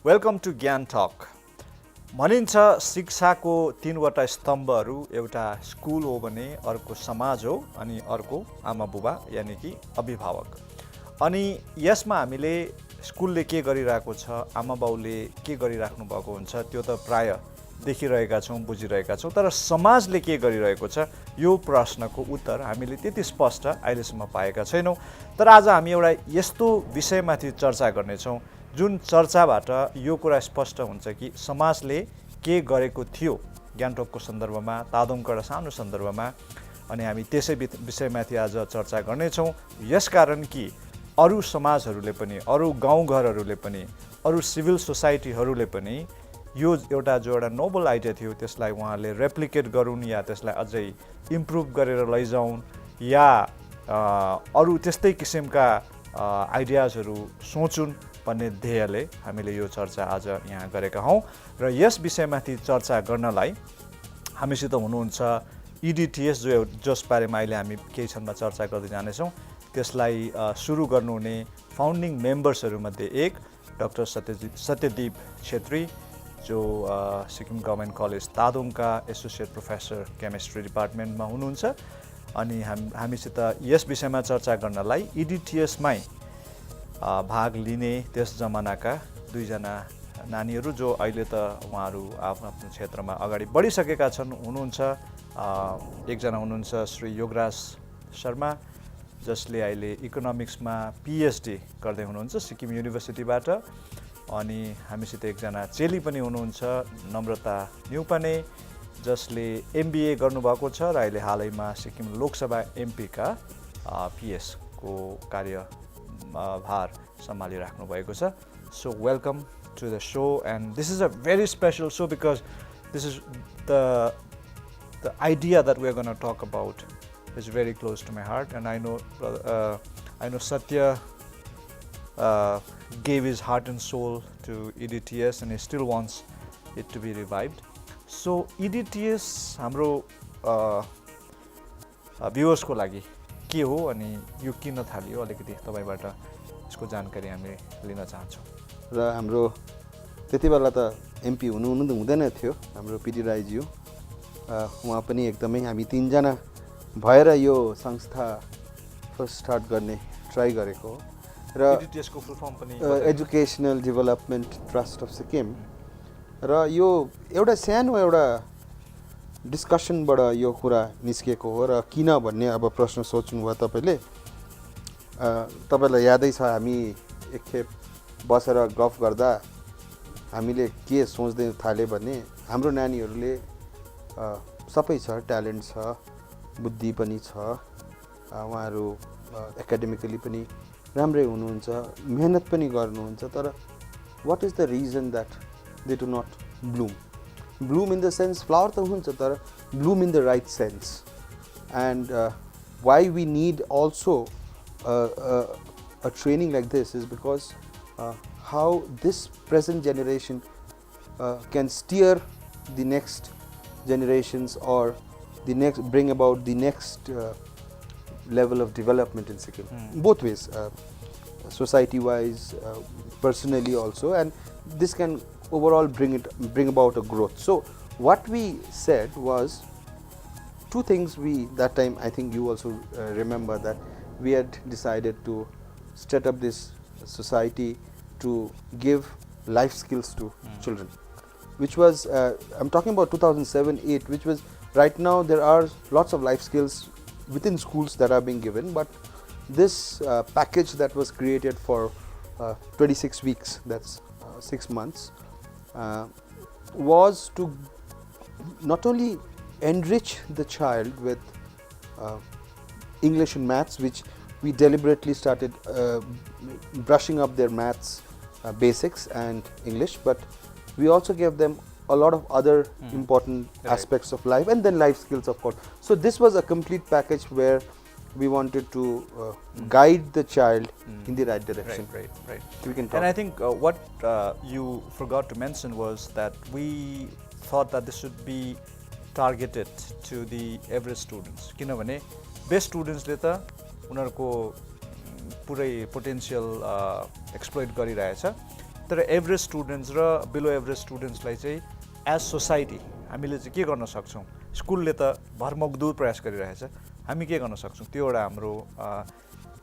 Welcome to ज्ञानटक। भनिन्छ शिक्षाको तीनवटा स्तम्भहरू एउटा स्कुल हो भने अर्को समाज हो अनि अर्को आमा बुबा यानी कि अभिभावक। अनि यसमा हामीले स्कुलले के गरिरहेको छ, आमा बाउले के गरिराख्नु भएको हुन्छ त्यो त प्राय देखिरहेका छौँ, बुझिरहेका छौँ। तर समाजले के गरिरहेको छ यो प्रश्नको उत्तर हामीले त्यति स्पष्ट अहिलेसम्म पाएका छैनौँ। तर आज हामी एउटा यस्तो विषयमाथि चर्चा गर्नेछौँ जुन चर्चाबाट यो कुरा स्पष्ट हुन्छ कि समाजले के गरेको थियो गान्तोकको सन्दर्भमा, तादोङको एउटा सानो सन्दर्भमा। अनि हामी त्यसै विषयमाथि आज चर्चा गर्नेछौँ। यसकारण कि अरू समाजहरूले पनि, अरू गाउँघरहरूले पनि, अरू सिभिल सोसाइटीहरूले पनि यो एउटा नोबल आइडिया थियो त्यसलाई उहाँहरूले रेप्लिकेट गरून् या त्यसलाई अझै इम्प्रुभ गरेर लैजाउन् या अरू त्यस्तै किसिमका आइडियाजहरू सोचुन् भन्ने ध्येयले हामीले यो चर्चा आज यहाँ गरेका हौँ। र यस विषयमाथि चर्चा गर्नलाई हामीसित हुनुहुन्छ इडिटिएस जसबारेमा अहिले हामी केही क्षणमा चर्चा गर्दै जानेछौँ। त्यसलाई सुरु गर्नुहुने फाउन्डिङ मेम्बर्सहरूमध्ये एक डाक्टर सत्यदीप छेत्री जो सिक्किम गभर्मेन्ट कलेज तादोङका एसोसिएट प्रोफेसर केमिस्ट्री डिपार्टमेन्टमा हुनुहुन्छ। अनि हामीसित यस विषयमा चर्चा गर्नलाई इडिटिएसमै भाग लिने त्यस जमानाका दुईजना नानीहरू जो अहिले त उहाँहरू आफ्नो आफ्नो क्षेत्रमा अगाडि बढिसकेका छन् हुनुहुन्छ। एकजना हुनुहुन्छ श्री योगराज शर्मा जसले अहिले इकोनोमिक्समा पिएचडी गर्दै हुनुहुन्छ सिक्किम युनिभर्सिटीबाट। अनि हामीसित एकजना चेली पनि हुनुहुन्छ नम्रता न्युपाने जसले एमबिए गर्नुभएको छ र अहिले हालैमा सिक्किम लोकसभा एमपीका पिएसको कार्य भार सम्हालिराख्नु भएको छ। So welcome to the show and this is a very special show because this is the idea that we're going to talk about is very close to my heart, and I know Satya gave his heart and soul to EDTS and he still wants it to be revived. So EDTS हाम्रो viewers को लागि के हो अनि यो किन थालियो अलिकति तपाईबाट यसको जानकारी हामी लिन चाहन्छौँ। र हाम्रो त्यति बेला त एमपी हुनु हुँदैन थियो हाम्रो पिडी राईज्यू, उहाँ पनि एकदमै हामी तीनजना भएर यो संस्था फर्स्ट स्टार्ट गर्ने ट्राई गरेको हो। र EDTSको फुल फर्म पनि educational development trust of Sikkim. र यो एउटा सानो एउटा डिस्कसनबाट यो कुरा निस्किएको हो। र किन भन्ने अब प्रश्न सोच्नुभयो तपाईँले। तपाईँलाई यादै छ हामी एकखेप बसेर गफ गर्दा हामीले के सोच्दै थाल्यो भने हाम्रो नानीहरूले सबै छ, ट्यालेन्ट छ, बुद्धि पनि छ, उहाँहरू एकाडेमिकली पनि राम्रै हुनुहुन्छ, मेहनत पनि गर्नुहुन्छ। तर what is the reason that they do not bloom in the sense flower त हुन्छ तर bloom in the right sense. And why we need also a training like this is because how this present generation can steer the next generations or bring about the next level of development in Sikkim, both ways, society wise, personally also, and this can overall bring about a growth. So what we said was two things. That time I think you also remember that we had decided to set up this society to give life skills to children, which was I'm talking about 2007-8, which was right now there are lots of life skills within schools that are being given, but this package that was created for 26 weeks, that's 6 months, was to not only enrich the child with English and maths, which we deliberately started brushing up their maths basics and English, but we also gave them a lot of other important aspects of life and then life skills, of course. So this was a complete package where we wanted to guide the child in the right direction. Right. We can talk. And I think what you forgot to mention was that we thought that this should be targeted to the average students. किनभने best स्टुडेन्ट्सले त उनीहरूको पुरै potential exploit गरिरहेछ तर average students र below average स्टुडेन्ट्सलाई चाहिँ as society हामीले चाहिँ के गर्न सक्छौँ, स्कुलले त भरमग्दुर प्रयास गरिरहेछ, हामी के गर्न सक्छौँ, त्यो एउटा हाम्रो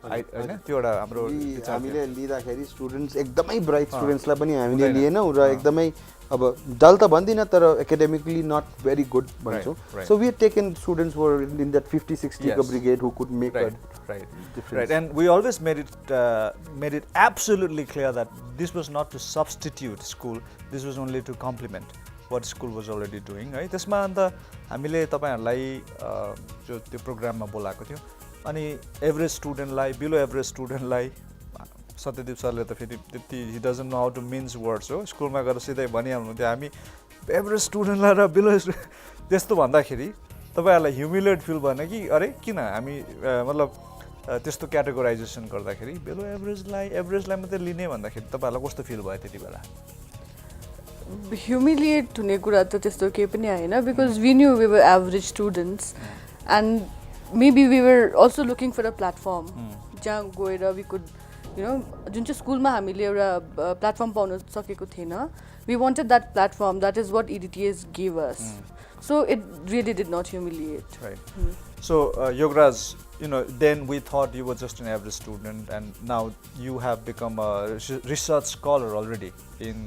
होइन, त्यो एउटा हाम्रो हामीले लिँदाखेरि स्टुडेन्ट्स एकदमै ब्राइट स्टुडेन्ट्सलाई पनि हामीले लिएनौँ र एकदमै अब डल त भन्दिनँ तर एकाडेमिकली नट भेरी गुड भन्छौँ. So we taken students were in that 50-60 को brigade who could make a difference. Right, and we always made it absolutely clear that this was not to substitute school, this was only to complement what school was already doing. है, त्यसमा अन्त हामीले तपाईहरुलाई जो त्यो प्रोग्राममा बोलाएको थियो, अनि एभरेज स्टुडेन्टलाई, बिलो एभरेज स्टुडेन्टलाई, सत्यदीप सरले त फेरि त्यति he doesn't know how to mince words हो, स्कुलमा गएर सिधै भनिहाल्नुहुन्थ्यो हामी एभरेज स्टुडेन्टलाई र बिलो त्यस्तो भन्दाखेरि तपाईहरुलाई ह्युमिलेट फिल भएन कि अरे किन हामी मतलब त्यस्तो क्याटेगोराइजेसन गर्दाखेरि बिलो एभरेजलाई मात्रै लिने भन्दाखेरि तपाईहरुलाई कस्तो फिल भयो त्यति बेला? ह्युमिलिएट हुने कुरा त त्यस्तो केही पनि आएन, because we knew we were average students and maybe we were also looking for a platform जहाँ गएर वी कुड यु नो, जुन चाहिँ स्कुलमा हामीले एउटा प्लेटफर्म पाउन सकेको थिएन, we wanted that platform, that is what EDTS give us. So it really did not humiliate. Right. So Yogaraj, you know, then we thought you were just an average student, and now you have become a research scholar already in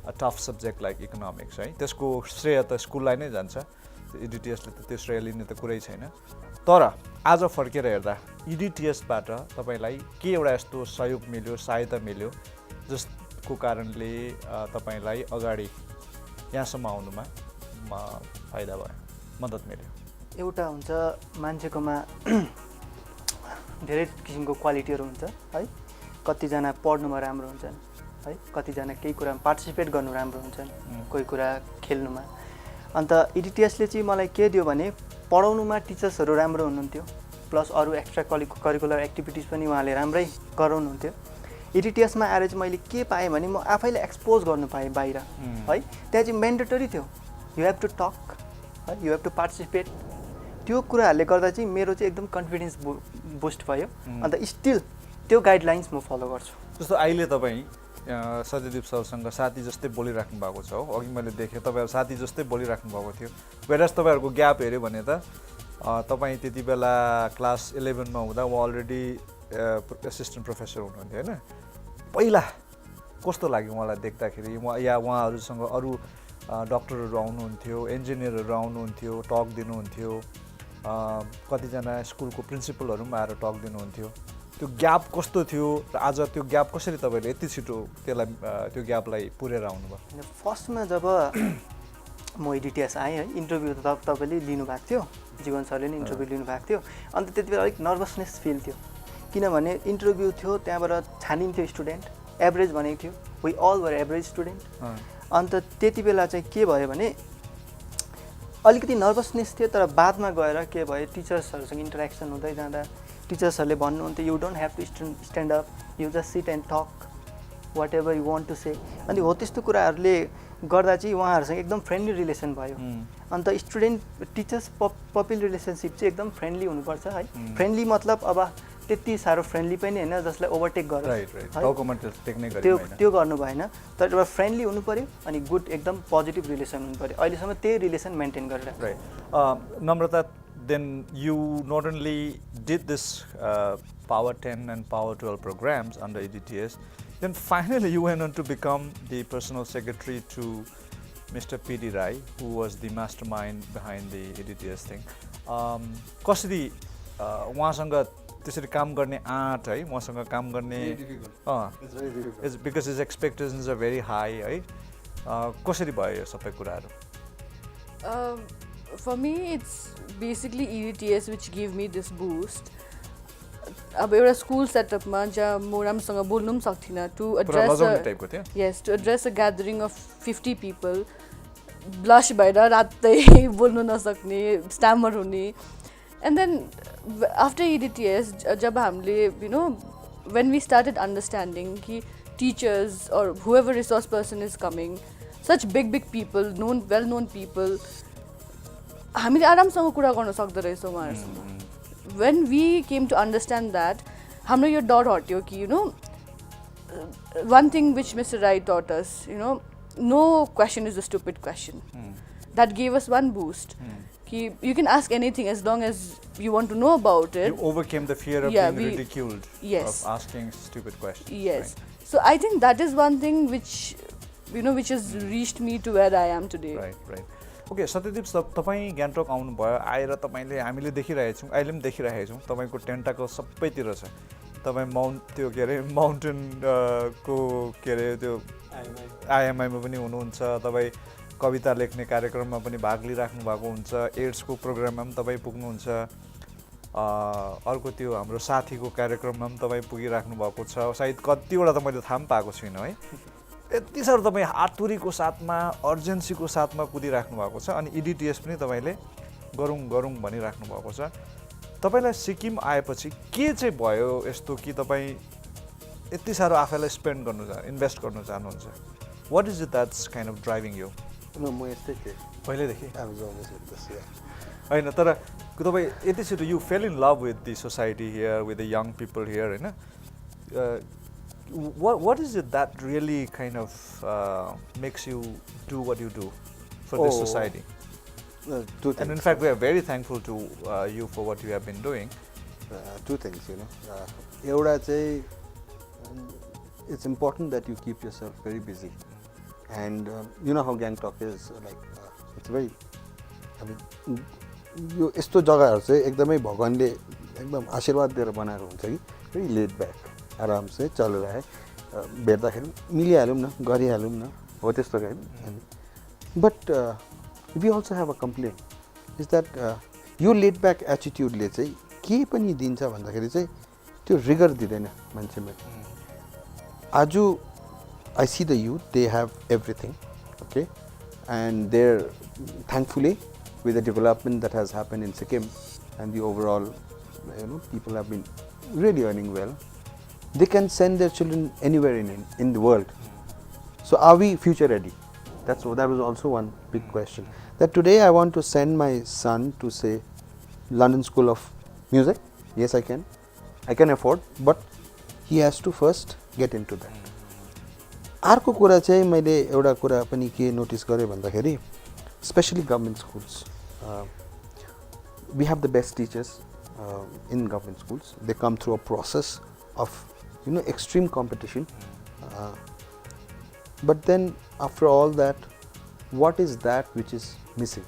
a tough subject like economics, right? त्यसको श्रेय त स्कुललाई नै जान्छ, इडिटिएसले त त्यो श्रेय लिने त कुरै छैन. तर आज फर्केर हेर्दा इडिटिएसबाट तपाईलाई के एउटा यस्तो सहयोग मिल्यो, सहायता मिल्यो जसको कारणले तपाईलाई अगाडि यहाँसम्म आउनुमा फाइदा भयो, मद्दत मिल्यो? एउटा हुन्छ मान्छेकोमा धेरै किसिमको क्वालिटीहरू हुन्छ है. कतिजना पढ्नुमा राम्रो हुन्छन् है, कतिजना केही कुरामा पार्टिसिपेट गर्नु राम्रो हुन्छन्, कोही कुरा खेल्नुमा. अन्त इडिटिएसले चाहिँ मलाई के दियो भने पढाउनुमा टिचर्सहरू राम्रो हुनुहुन्थ्यो, प्लस अरू एक्स्ट्रा करिकुलर एक्टिभिटिज पनि उहाँले राम्रै गराउनुहुन्थ्यो. इडिटिएसमा आएर चाहिँ मैले के पाएँ भने म आफैले एक्सपोज गर्नु पाएँ बाहिर है. त्यहाँ चाहिँ मेन्डेटरी थियो, यु हेभ टु टक है, यु हेभ टु पार्टिसिपेट. त्यो कुराहरूले गर्दा चाहिँ मेरो चाहिँ एकदम कन्फिडेन्स बुस्ट भयो. अन्त स्टिल त्यो गाइडलाइन्स म फलो गर्छु. जस्तो अहिले तपाईँ सत्यदीप सरसँग साथी जस्तै बोलिराख्नु भएको छ हो, अघि मैले देखेँ तपाईँहरू साथी जस्तै बोलिराख्नु भएको थियो. वेरएज तपाईँहरूको ग्याप हेऱ्यो भने त तपाईँ त्यति बेला क्लास 11 मा हुँदा उहाँ अलरेडी एसिस्टेन्ट प्रोफेसर हुनुहुन्थ्यो होइन. पहिला कस्तो लाग्यो उहाँलाई देख्दाखेरि, या उहाँहरूसँग अरू डक्टरहरू आउनुहुन्थ्यो, इन्जिनियरहरू आउनुहुन्थ्यो, टक दिनुहुन्थ्यो, कतिजना स्कुलको प्रिन्सिपलहरू पनि आएर टक दिनुहुन्थ्यो, त्यो ग्याप कस्तो थियो र आज त्यो ग्याप कसरी तपाईँले यति छिटो त्यसलाई त्यो ग्यापलाई पुरेर आउनुभयो? फर्स्टमा जब म इडिटिएस आएँ है, इन्टरभ्यू त तपाईँले लिनुभएको थियो, जीवन सरले नै इन्टरभ्यू लिनुभएको थियो. अन्त त्यति बेला अलिक नर्भसनेस फिल थियो, किनभने इन्टरभ्यू थियो, त्यहाँबाट छानिन्थ्यो स्टुडेन्ट, एभरेज भनेको थियो, we all were average student. अन्त त्यति बेला चाहिँ के भयो भने अलिकति नर्भसनेस थियो, तर बादमा गएर के भयो, टिचर्सहरूसँग इन्टरेक्सन हुँदै जाँदा टिचर्सहरूले भन्नुहुन्थ्यो you don't have to stand up, you just sit and talk whatever you want to say. अनि हो त्यस्तो कुराहरूले गर्दा चाहिँ उहाँहरूसँग एकदम फ्रेन्डली रिलेसन भयो. अन्त स्टुडेन्ट टिचर्स पपिल रिलेसनसिप चाहिँ एकदम फ्रेन्डली हुनुपर्छ है. फ्रेन्डली मतलब अब त्यति साह्रो फ्रेन्डली पनि होइन जसलाई ओभरटेक गरेर त्यो गर्नु भएन, तर एउटा फ्रेन्डली हुनु पऱ्यो अनि गुड एकदम पोजिटिभ रिलेसन हुनु पऱ्यो. अहिलेसम्म त्यही रिलेसन मेन्टेन गरिरहेको. Right. Namrata, then you not only did this Power 10 and Power 12 programs under EDTS, then finally you went on to become the personal secretary to Mr. P.D. Rai, who was the mastermind behind the EDTS thing. कसरी उहाँसँग त्यसरी काम गर्ने आँट है, उहाँसँग काम गर्ने because his expectations are very high है, कसरी भयो यो सबै कुराहरू? For me, it's basically EDTS which gave me this boost. अब एउटा स्कुल सेटअपमा जहाँ म राम्रोसँग बोल्नु पनि सक्थिनँ, to address a gathering of 50 people, blush भएर रातै बोल्नु नसक्ने, स्ट्यामर हुने. And then after EDTS, जब हामीले when we started understanding कि teachers or whoever resource person is coming, such big people, well known people, हामीले आरामसँग कुरा गर्न सक्दो रहेछौँ उहाँहरूसँग. When we came to understand that, हाम्रो यो डर हट्यो कि one thing which Mr. Rai taught us, no question is a stupid question. That gave us one boost. You can ask anything as long as you want to know about it. You overcame the fear of being ridiculed, yes, of asking stupid questions. Yes. Right? So I think that is one thing which has reached me to where I am today. Right. Okay, Satyadeep तपाईँ ग्यान्टोक आउनुभयो, आएर तपाईँले हामीले देखिरहेको छौँ, अहिले पनि देखिरहेको छौँ, तपाईँको टेन्टाकल सबैतिर छ। तपाईँ माउन्टेन को त्यो आइएमआईमा पनि हुनुहुन्छ, तपाईँ कविता लेख्ने कार्यक्रममा पनि भाग लिइराख्नु भएको हुन्छ, एड्सको प्रोग्राममा पनि तपाईँ पुग्नुहुन्छ, अर्को त्यो हाम्रो साथीको कार्यक्रममा पनि तपाईँ पुगिराख्नु भएको छ, सायद कतिवटा त मैले थाहा पनि पाएको छुइनँ है। यति साह्रो तपाईँ हातुरीको साथमा अर्जेन्सीको साथमा कुदिराख्नु भएको छ, अनि इडिटिएस पनि तपाईँले गरौँ भनिराख्नु भएको छ। तपाईँलाई सिक्किम आएपछि के चाहिँ भयो यस्तो कि तपाईँ यति साह्रो आफैलाई इन्भेस्ट गर्नु चाहनुहुन्छ? What is it that's kind of driving you? म यस्तै थिएँ पहिल्यैदेखि होइन, तर तपाईँ यति छिटो you fell in love with the society here, with the young people here, होइन? What is it that really kind of makes you do what you do for this society? Two things. And in fact, we are very thankful to you for what you have been doing. Two things, एउटा चाहिँ it's important that you keep yourself very busy, and you know how Gangtok is, like it's very, यो यस्तो जग्गाहरू चाहिँ एकदमै भगवानले एकदम आशीर्वाद दिएर बनाएर हुन्छ कि very laid back, आराम से चलेर है, भेट्दाखेरि मिलिहालौँ न, गरिहालौँ न, हो त्यस्तो खाले. But we also have a complaint is that यो laid back attitude ले चाहिँ के पनि दिन्छ भन्दाखेरि चाहिँ त्यो रिगर दिदैन मान्छेमा. आज I see the youth, they have everything, okay, and they're thankfully with the development that has happened in Sikkim and the overall, people have been really earning well. They can send their children anywhere in the world. So are we future ready? That was also one big question. That today I want to send my son to say London School of Music. Yes, I can afford, but he has to first get into that. अर्को कुरा चाहिँ मैले एउटा कुरा पनि के notice गरेँ भन्दाखेरि especially government schools, we have the best teachers in government schools. They come through a process of extreme competition, but then after all that, what is that which is missing?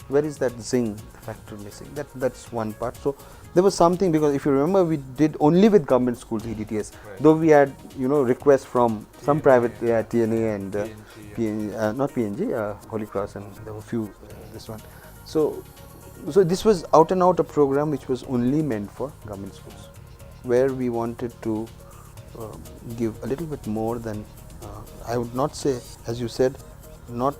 Where is that zing factor missing? That's one part. So there was something, because if you remember, we did only with government schools EDTS, right. Though we had requests from some private TNA and PNG, not PNG, Holy Cross, and there were few this one. So this was out and out a program which was only meant for government schools, where we wanted to give a little bit more than, I would not say, as you said, not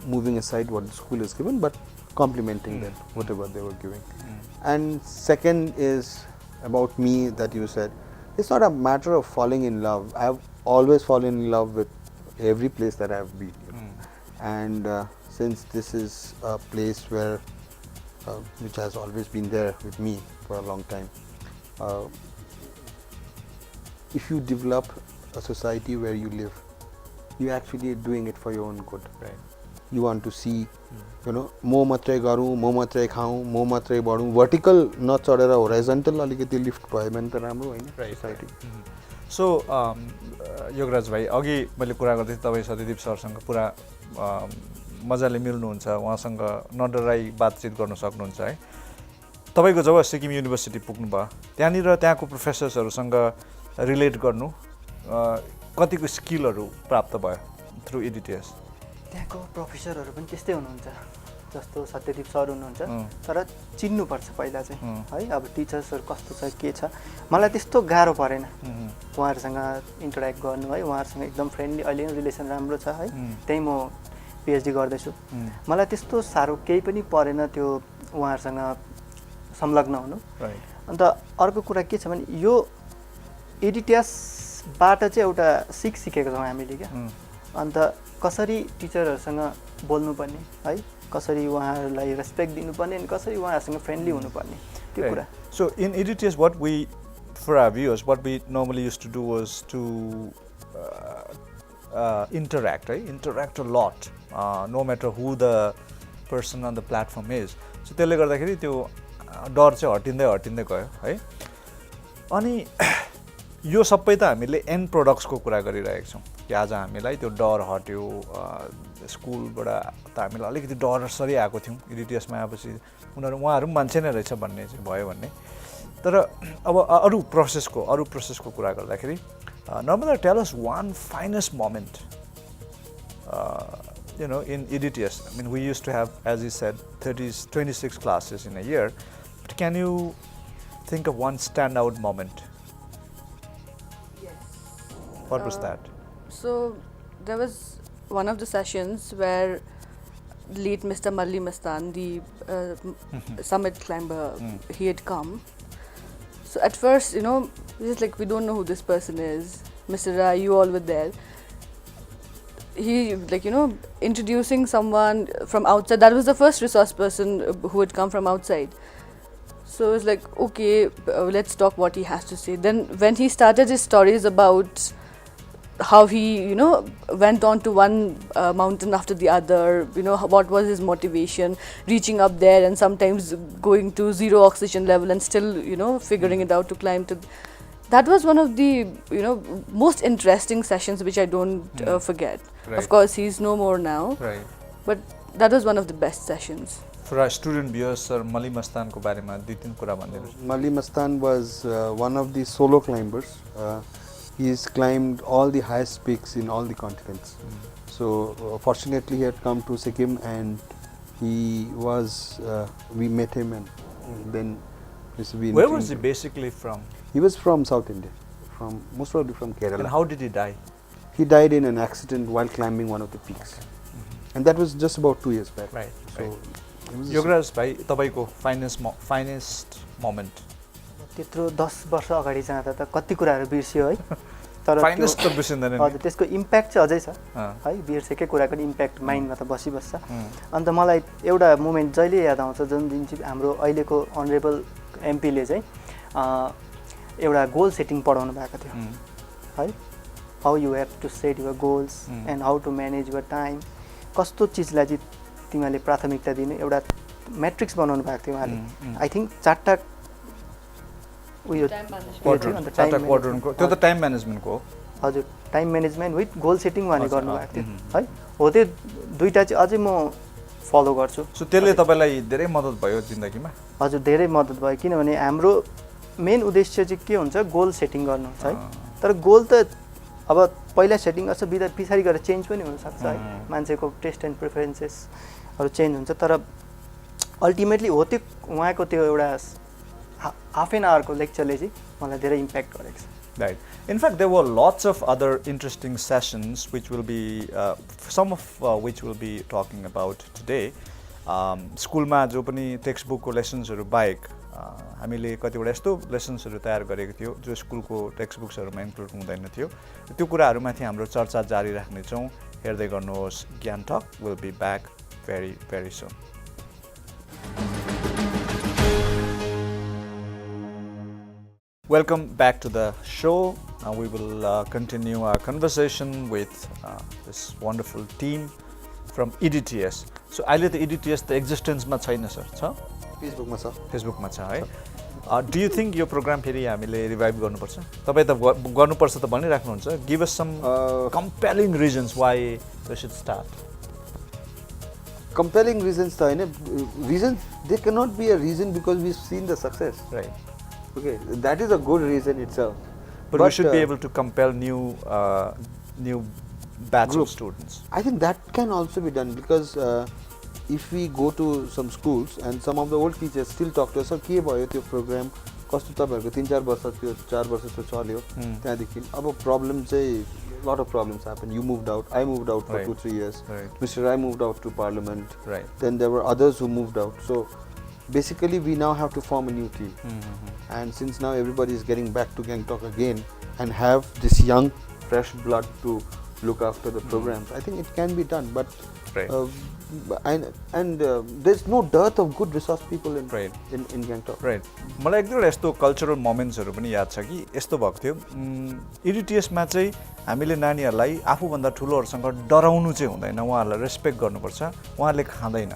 moving aside what the school is given, but complementing that, whatever they were giving. And second is about me, that you said, it's not a matter of falling in love. I've always fallen in love with every place that I've been. And since this is a place where, which has always been there with me for a long time, if you develop a society where you live, you actually doing it for your own good. Right. You want to see, म मात्रै गरौँ, म मात्रै खाऊँ, म मात्रै बढौँ, vertical नचढेर horizontal अलिकति lift भयो भने त राम्रो होइन सोसाइटी. सो योगराज भाइ, अघि मैले कुरा गर्दै थिएँ, तपाईँ सत्यदीप सरसँग पुरा मजाले मिल्नुहुन्छ, उहाँसँग नडराई बातचित गर्न सक्नुहुन्छ है. तपाईँको जब सिक्किम युनिभर्सिटी पुग्नुभयो, त्यहाँको प्रोफेसर्सहरूसँग रिलेट गर्नु कतिको स्किलहरू प्राप्त भयो थ्रु EDTS? त्यहाँको प्रोफेसरहरू पनि त्यस्तै हुनुहुन्छ, जस्तो सत्यदीप सर हुनुहुन्छ, तर चिन्नुपर्छ पहिला चाहिँ है. अब टिचर्सहरू कस्तो छ, के छ, मलाई त्यस्तो गाह्रो परेन उहाँहरूसँग इन्टरेक्ट गर्नु है. उहाँहरूसँग एकदम फ्रेन्डली, अहिले रिलेसन राम्रो छ है. त्यही म PhD गर्दैछु. मलाई त्यस्तो साह्रो केही पनि परेन त्यो उहाँहरूसँग संलग्न हुनु. अन्त अर्को कुरा के छ भने, यो EDTSबाट चाहिँ एउटा सिकेको छौँ हामीले क्या. अन्त कसरी टिचरहरूसँग बोल्नुपर्ने है, कसरी उहाँहरूलाई रेस्पेक्ट दिनुपर्ने, अनि कसरी उहाँहरूसँग फ्रेन्डली हुनुपर्ने, त्यो कुरा. So in EDTS, what we for our viewers, what we normally used to do was to interact, right? Interact a lot, no matter who the person on the platform is. So त्यसले गर्दाखेरि त्यो डर चाहिँ हटिँदै गयो है. अनि यो सबै त हामीले एन्ड प्रोडक्ट्सको कुरा गरिरहेको छौँ कि आज हामीलाई त्यो डर हट्यो. स्कुलबाट त हामीलाई अलिकति डर सरी आएको थियौँ, इडिटिएसमा आएपछि उहाँहरू पनि मान्छे नै रहेछ भन्ने चाहिँ भयो भन्ने. तर अब अरू प्रोसेसको कुरा गर्दाखेरि Narmada, tell us one finest moment in EDTS. I mean, we used to have, as you said, 26 classes in a year. But can you think of one standout moment? Yes. What was that? So there was one of the sessions where late Mr. Malli Mastan, the summit climber, he had come. So at first, just like we don't know who this person is. Mr. Rai, you all were there. He, introducing someone from outside. That was the first resource person who had come from outside. So it was like, okay, let's talk what he has to say. Then when he started his stories about how he, went on to one mountain after the other, what was his motivation, reaching up there and sometimes going to zero oxygen level and still, figuring it out to climb to. That was one of the, most interesting sessions which I don't forget. Right. Of course, he's no more now. Right. But that was one of the best sessions. For our student viewers, sir, Malli Mastan ko bare ma duy tin kura bhandinuhoस्. Malli Mastan was one of the solo climbers. He's climbed all the highest peaks in all the continents. So fortunately he had come to Sikkim and he was, we met him and then Where was he basically from? He was from South India, most probably from Kerala. And how did he die? He died in an accident while climbing one of the peaks. And that was just about 2 years back. Right. So Yogaraj bhai, तपाईको finest moment. त्यत्रो 10 वर्ष अगाडि जाँदा त कति कुराहरू बिर्सियो है. तर finest त बिर्सिँदैन नि. हजुर, त्यसको इम्प्याक्ट चाहिँ अझै छ है. बिर्सेकै कुराको इम्प्याक्ट माइन्डमा त बसिबस्छ. अन्त मलाई एउटा मोमेन्ट जहिले याद आउँछ जुन दिन चाहिँ हाम्रो अहिलेको अनरेबल एमपीले चाहिँ एउटा गोल सेटिङ पढाउनु भएको थियो है. How you have to set your goals and how to manage your time. कस्तो चिजलाई चाहिँ तिमीहरूले प्राथमिकता दिने एउटा म्याट्रिक्स बनाउनु भएको थियो उहाँले. आई थिङ्क 4टा उयो क्वाड्रन्टको त्यो त टाइम म्यानेजमेन्टको हो. हजुर, time management with goal setting उहाँले गर्नुभएको थियो है. हो, त्यो दुईटा चाहिँ अझै म फलो गर्छु. सो त्यसले तपाईँलाई धेरै मद्दत भयो जिन्दगीमा? हजुर, धेरै मद्दत भयो. किनभने हाम्रो मेन उद्देश्य चाहिँ के हुन्छ, गोल सेटिङ गर्नु हुन्छ है. तर गोल त अब पहिला सेटिङ गर्छ, पछाडि गएर चेन्ज पनि हुनसक्छ है. मान्छेको टेस्ट एन्ड प्रिफरेन्सेसहरू चेन्ज हुन्छ. तर अल्टिमेटली हो त्यो उहाँको त्यो एउटा हाफ एन आवरको लेक्चरले चाहिँ मलाई धेरै इम्प्याक्ट गरेको छ. Right. In fact, there were lots of other interesting sessions which will be, some of which we'll be talking about today. स्कुलमा जो पनि टेक्स्ट बुकको लेसन्सहरू बाहेक हामीले कतिवटा यस्तो लेसन्सहरू तयार गरेको थियो जो स्कुलको टेक्स्ट बुक्सहरूमा इन्क्लुड हुँदैन थियो. त्यो कुराहरूमाथि हाम्रो चर्चा जारी राख्नेछौँ. हेर्दै गर्नुहोस् Gyan talk. Will be back very very soon. Welcome back to the show. We will continue our conversation with this wonderful team from EDTS. So, अहिले त EDTS त एक्जिस्टेन्समा छैन सर, छ? फेसबुकमा छ. फेसबुकमा छ है. Do you think यो प्रोग्राम फेरि हामीले रिभाइभ गर्नुपर्छ? तपाईँ त गर्नुपर्छ त भनिराख्नुहुन्छ. Give us some compelling reasons why we should start. Compelling reasons त हैन. Reasons, they cannot be a reason because we've seen the success. Right. Okay, that is a good reason itself. But we should be able to compel new batch of students. I think that can also be done because if we go to some schools and some of the old teachers still talk to us, sir, के भयो त्यो programme कस्तो तपाईहरुको 3-4 वर्ष थियो 4 वर्ष त चल्यो त्यहाँदेखि अब प्रब्लम चाहिँ lot of problems happened. You moved out, I moved out for 2-3 years. Right. Mr. Rai moved out to Parliament. Right. Then there were others who moved out. So basically we now have to form a new team. And since now everybody is getting back to GYANTALK again and have this young fresh blood to look after the programs, I think it can be done. But Right. And there's no dearth of good resource people in Right. in Gangtok. Right मलाई एक दुईवटा यस्तो cultural मोमेन्ट्सहरू पनि याद छ कि यस्तो भएको थियो इडिटिएसमा चाहिँ हामीले नानीहरूलाई आफूभन्दा ठुलोहरूसँग डराउनु चाहिँ हुँदैन, उहाँहरूलाई रेस्पेक्ट गर्नुपर्छ, उहाँहरूले खाँदैन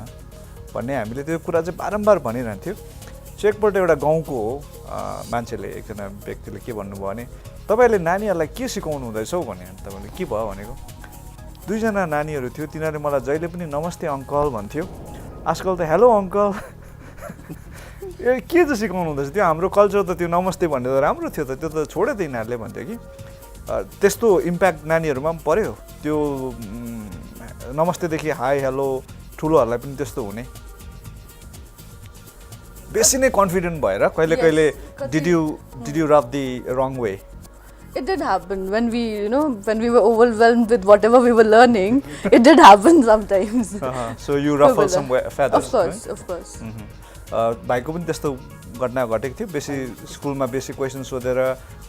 भन्ने हामीले त्यो कुरा चाहिँ बारम्बार भनिरहन्थ्यो। सो एकपल्ट एउटा गाउँको मान्छेले, एकजना व्यक्तिले के भन्नुभयो भने तपाईँले नानीहरूलाई के सिकाउनु हुँदैछ हौ भने, तपाईँले के भयो भनेको, दुईजना नानीहरू थियो, तिनीहरूले मलाई जहिले पनि नमस्ते अङ्कल भन्थ्यो, आजकल त हेलो अङ्कल ए के चाहिँ सिकाउनु हुँदैछ, त्यो हाम्रो कल्चर त त्यो नमस्ते भन्ने त राम्रो थियो त, त्यो त छोड्यो त यिनीहरूले भन्थ्यो कि। त्यस्तो इम्प्याक्ट नानीहरूमा पनि पऱ्यो, त्यो नमस्तेदेखि हाई हेलो ठुलोहरूलाई पनि त्यस्तो हुने, बेसी नै कन्फिडेन्ट भएर कहिले कहिले डिड यु रब the wrong way? It did happen when we were overwhelmed with whatever we were learning. It did happen sometimes. So you ruffle some feathers. Of course. भाइको पनि त्यस्तो घटना घटेको थियो, बेसी स्कुलमा बेसी क्वेसन सोधेर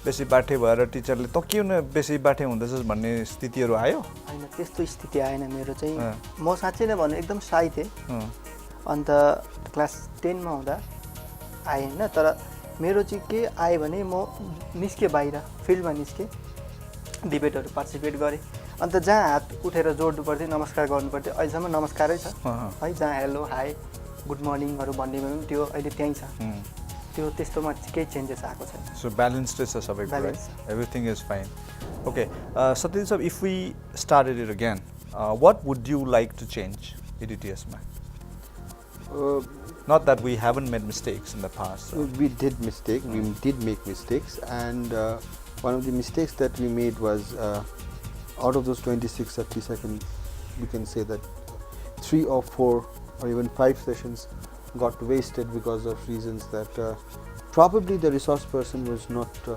बेसी बाठे भएर टिचरले त किन बेसी बाठे हुँदैछस् भन्ने स्थितिहरू आयो? होइन, त्यस्तो स्थिति आएन मेरो चाहिँ। म साँच्चै नै भन्नु एकदम साई थिएँ। अन्त क्लास 10 मा हुँदा आएँ होइन, तर मेरो चाहिँ के आयो भने म निस्केँ बाहिर, फिल्डमा निस्केँ, डिबेटहरू पार्टिसिपेट गरेँ। अन्त जहाँ हात उठेर जोड्नु पर्थ्यो, नमस्कार गर्नु पर्थ्यो, अहिलेसम्म नमस्कारै छ है। जहाँ हेलो हाई गुड मर्निङहरू भन्ने पनि त्यो अहिले त्यहीँ छ, त्यो त्यस्तोमा केही चेन्जेस आएको छैन। सो ब्यालेन्स्ड छ सबै कुरा, everything is fine. Okay Satyajit sir, if we started it again, what would you like to change EDTSमा? Not that we haven't made mistakes in the past. So. We did make mistakes, and one of the mistakes that we made was out of those 26, at least we can say that 3 or 4 or even 5 sessions got wasted because of reasons that probably the resource person was not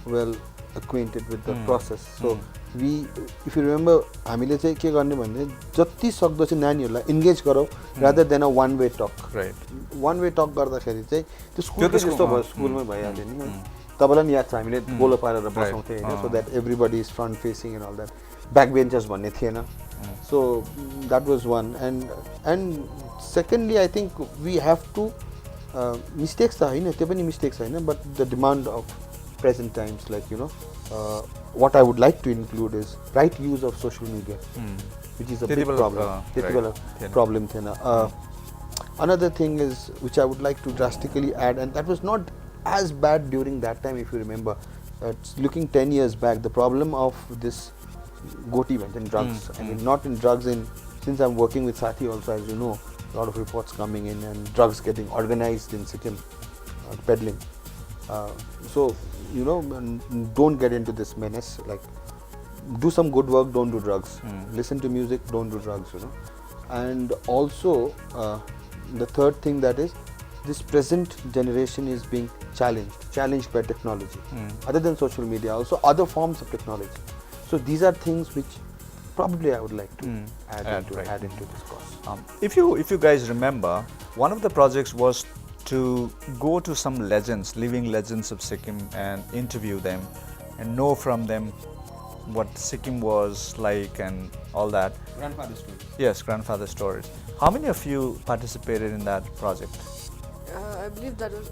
well acquainted with the process. So we, if you remember, हामीले चाहिँ के गर्ने भन्ने जति सक्दो चाहिँ नानीहरूलाई engage गरौँ rather than a one way talk. Right. One way talk गर्दाखेरि चाहिँ त्यो स्कुलको जस्तो भयो, स्कुलमै भइहाल्यो नि। तपाईलाई नि याद छ हामीले गोलो पारेर बसाउँथे हैन, so that everybody is front facing and all that. Back benchers भन्ने थिएन. So that was one, and secondly I think we have to mistakes त हैन, त्यो पनि mistakes हैन, but the demand of present times, like what I would like to include is right use of social media, which is a big problem. Problem थिएन. Another thing is, which I would like to drastically add, and that was not as bad during that time, if you remember. Looking 10 years back, the problem of this goti went in drugs. I mean, not in drugs, since I'm working with Sathi also, as you know, a lot of reports coming in and drugs getting organized in Sikkim, peddling. So, don't get into this menace. Like, do some good work, don't do drugs. Listen to music, don't do drugs, And also, the third thing, that is, this present generation is being challenged by technology. Other than social media, also other forms of technology. So these are things which probably I would like to add into this course. If you guys remember, one of the projects was to go to some legends, living legends of Sikkim, and interview them and know from them what Sikkim was like and all that. Grandfather stories. Yes, grandfather stories. How many of you participated in that project? I believe that was...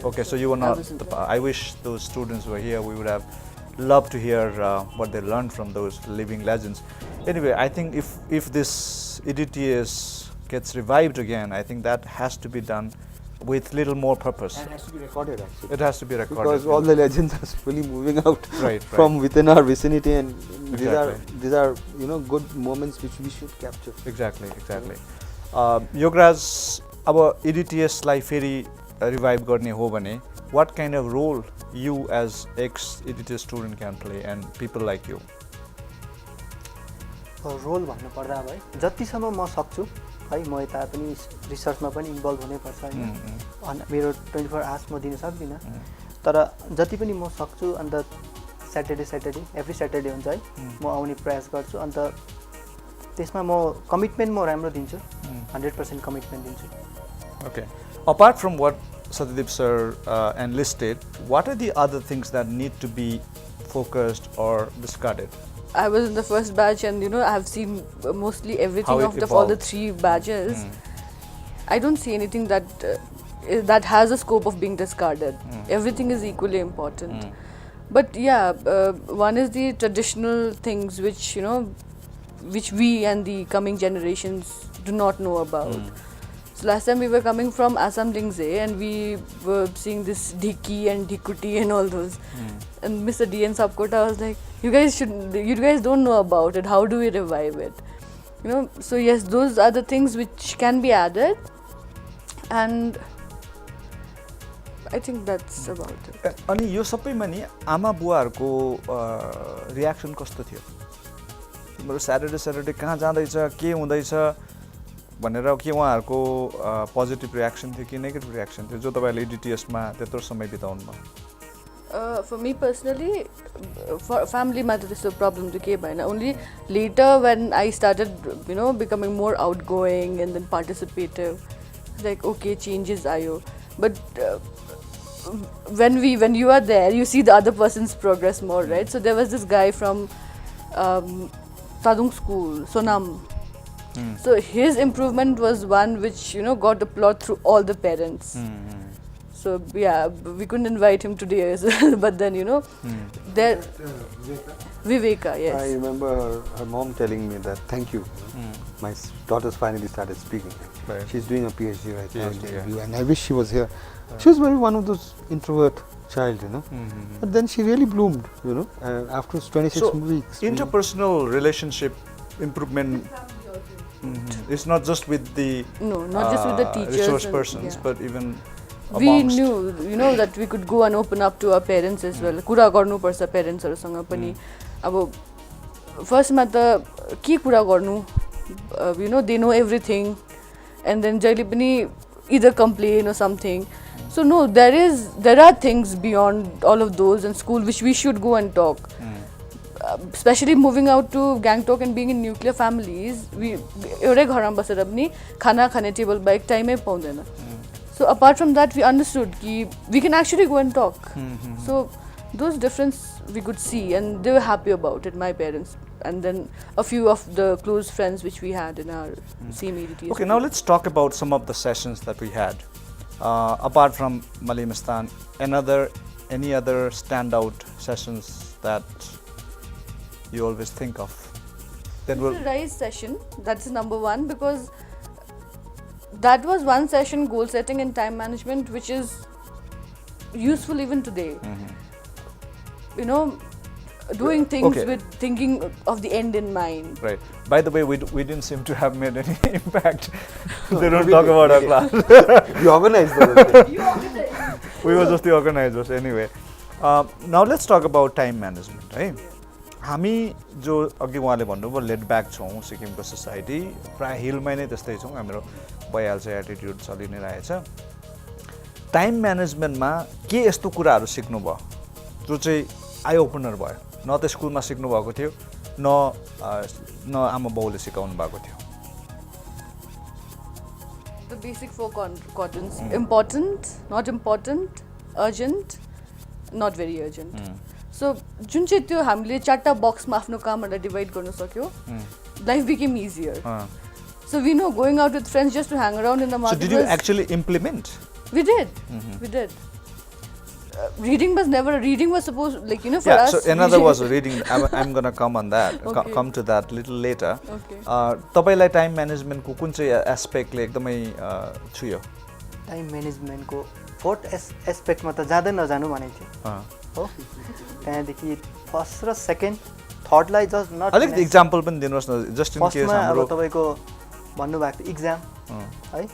Okay, so you were not. I wish those students were here. We would have loved to hear what they learned from those living legends. Anyway, I think if this EDTS gets revived again, I think that has to be done with little more purpose. And it has to be recorded, actually. It has to be recorded. Because all the legends are slowly moving out right. from within our vicinity, and Exactly. these are good moments which we should capture. Exactly. Yogaraj, अब EDTS लाई फेरि revive गर्ने हो भने, what kind of role you as ex-EDTS student can play and people like you? Role भन्नुपर्दा अब है, जतिसम्म म सक्छु है, म यता पनि रिसर्चमा पनि इन्भल्भ हुनैपर्छ हैन, मेरो 24 आवर्स म दिन सक्दिनँ, तर जति पनि म सक्छु, अन्त स्याटरडे एभ्री स्याटरडे हुन्छ है, म आउने प्रयास गर्छु, अन्त त्यसमा म कमिटमेन्ट म राम्रो दिन्छु, 100% कमिटमेन्ट दिन्छु. Okay. Apart from what Satydeep sir enlisted, what are the other things that need to be focused or discarded? I was in the first batch, and you know, I have seen mostly everything How it of all the evolved. 3 batches. I don't see anything that that has a scope of being discarded. Everything is equally important. But yeah, one is the traditional things which, you know, which we and the coming generations do not know about. So last time we were coming from Assam Lingze, and we were seeing this Dhiki and Dhikuti and all those. And Mr. D and Sapkota was like, you guys don't know about it. How do we revive it? You know, so yes, those are the things which can be added, and I think that's about it. अनि यो सबैमा नि आमा बुवाहरूको reaction कस्तो थियो? तिम्रो Saturday कहाँ जाँदैछ, के हुँदैछ भनेर के उहाँहरूको पोजिटिभ रियाक्सन थियो कि नेगेटिभ रियाक्सन थियो जो तपाईँले EDTSमा त्यत्रो समय बिताउनुभयो? For me personally, for family matter, this is a problem to keep. Only later when I started, you know, becoming more outgoing and then participative, like okay, changes ayo. But when you are there, you see the other person's progress more, right? So there was this guy from Tadung school, Sonam. So his improvement was one which, you know, got applaud through all the parents. So yeah, we couldn't invite him today as well, but then, you know, there Viveka, yes. I remember her mom telling me that thank you. My daughter's finally started speaking. Right. She's doing a PhD right now in PhD, the and I wish she was here. She was very one of those introvert child, you know. But then she really bloomed, you know. After 26 weeks. Interpersonal relationship improvement. It's not just with the not just with the teachers resource and- persons, yeah. but even We amongst. knew, you know, that we could go and open up to our parents as well. कुरा गर्नु पर्छ पेरेन्ट्सहरुसँग पनि. अब फर्स्टमा त के कुरा गर्नु, you know, they know everything, and then जहिले पनि either complain or something. So no, there are things beyond all of those in school which we should go and talk. Especially moving out to Gangtok and being in nuclear families, we एउटै घरमा बसेर पनि खाना खाने टेबलमा एक टाइमै पाउँदैन. So apart from that, we understood कि we can actually go and talk. So those difference we could see, and they were happy about it, my parents, and then a few of the close friends which we had in our same EDTS. Okay, now let's talk about some of the sessions that we had. Apart from Malimistan, any other standout sessions that you always think of? Then we'll Rise session, that's number one, because that was one session, goal setting and time management, which is useful even today. You know, doing things Okay. with thinking of the end in mind. right. By the way, we didn't seem to have made any impact. They don't we talk did, about we our did. class. You organized the We were just the organizers anyway. Now let's talk about time management, right? हामी जो अघि उहाँले भन्नुभयो laid back छौँ सिक्किमको society प्रायः हिलमै नै त्यस्तै छौँ हाम्रो भइहाल्छ एटिट्युड चलि नै रहेछ टाइम म्यानेजमेन्टमा के यस्तो कुराहरू सिक्नुभयो जो चाहिँ आई ओपनर भयो न त स्कुलमा सिक्नु भएको थियो न आमा बाउले सिकाउनु भएको थियो The basic four quadrants: important, not important, urgent, not very urgent. So जुन चाहिँ त्यो हामीले चारवटा बक्समा आफ्नो कामहरूलाई डिभाइड गर्न सक्यो, life became easier. So we know going out with friends just to hang around in the So market. did you actually implement? We did. We did. Reading was supposed, like, you know, for Yeah, us. so another was reading. I'm going to come on that, Okay. come to that little later. Okay. तपाईलाई time म्यानेजमेन्टको कुन चाहिँ एस्पेक्टले एकदमै छुयो? Time म्यानेजमेन्टको fourth एस्पेक्टमा त जाँदै नजानु भनेको थियो हो त्यहाँदेखि फर्स्ट र सेकेन्ड थर्डलाई जस्ट नट अलिकति इक्जाम्पल पनि दिनुहोस् न जस्ट इन केस फर्स्टमा अब हाम्रो तपाईँको भन्नुभएको थियो इक्जाम है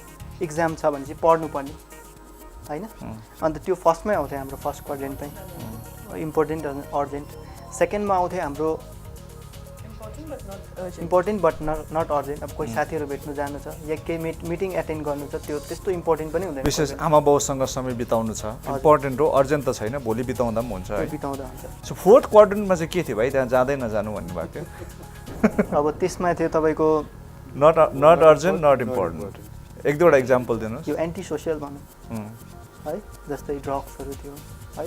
इक्जाम छ भने चाहिँ पढ्नुपर्ने होइन अन्त त्यो फर्स्टमै आउँथ्यो हाम्रो फर्स्ट क्वाड्रेन्टमै इम्पोर्टेन्ट अर्जेन्ट सेकेन्डमा आउँथ्यो हाम्रो इम्पोर्टेन्ट बट नट अर्जेन्ट अब कोही साथीहरू भेट्नु जानु छ या केही मिटिङ एटेन्ड गर्नु छ त्यो त्यस्तो इम्पोर्टेन्ट पनि हुँदैन विशेष आमा बाउसँग समय बिताउनु छ इम्पोर्टेन्ट हो अर्जेन्ट त छैन भोलि बिताउँदा पनि हुन्छ है बिताउँदा हुन्छ सो फोर्थ क्वाड्रेन्टमा चाहिँ के थियो भाइ त्यहाँ जाँदै नजानु भन्नुभएको थियो अब त्यसमा थियो तपाईँको नट अर्जेन्ट नट इम्पोर्टेन्ट एक दुईवटा इक्जाम्पल दिनुहोस् यो एन्टी सोसियल भनौँ है जस्तै ड्रग्सहरू थियो है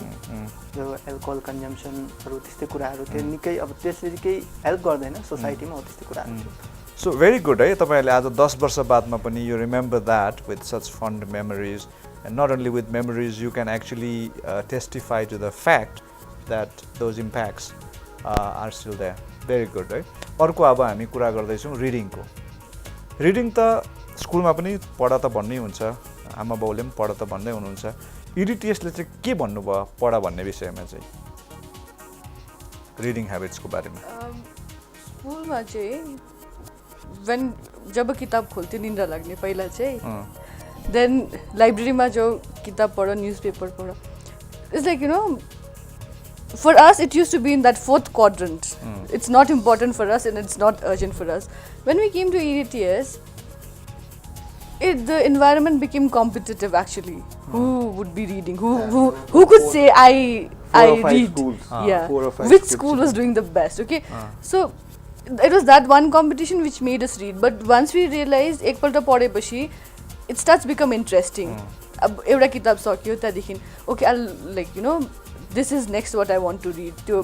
यो एल्कोहल कन्जम्सनहरू त्यस्तै कुराहरू त्यो निकै अब त्यसले केही हेल्प गर्दैन सोसाइटीमा हो त्यस्तै कुराहरू थियो सो भेरी गुड है तपाईँहरूले आज 10 वर्ष बादमा पनि you remember that with such fond memories and not only with memories you can actually testify to the fact that those impacts are still there very good है अर्को अब हामी कुरा गर्दैछौँ रिडिङको रिडिङ त स्कुलमा पनि पढ त भन्नै हुन्छ आमा बाउले पनि पढ त भन्दै हुनुहुन्छ इडिटिएसले चाहिँ के भन्नुभयो पढ भन्ने विषयमा चाहिँ रिडिङ ह्याबिट्सको बारेमा स्कुलमा चाहिँ जब किताब खोल्थ्यो निन्द्रा लाग्ने पहिला चाहिँ देन लाइब्रेरीमा जो किताब पढ न्युजपेपर पढ it's like you know for us it used to be in that fourth quadrant. It's not important for us and it's not urgent for us. When we came to EDTS, the environment became competitive actually. Who would be reading? Who could say I read? Schools. Yeah. 4 or 5 Which school was doing the best? Okay. So it was that one competition which made us read. But once we realized ekpalta padepachi it starts become interesting. Ab euta kitab sakyo त्यहाँदेखि okay I'll like you know this is next what I want to read. So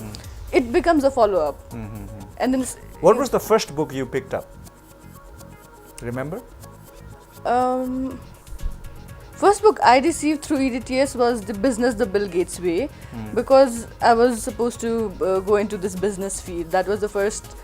it becomes a follow up. And then what was the first book you picked up? Remember? First book I received through EDTS was The Business the Bill Gates Way because I was supposed to go into this business field. That was the first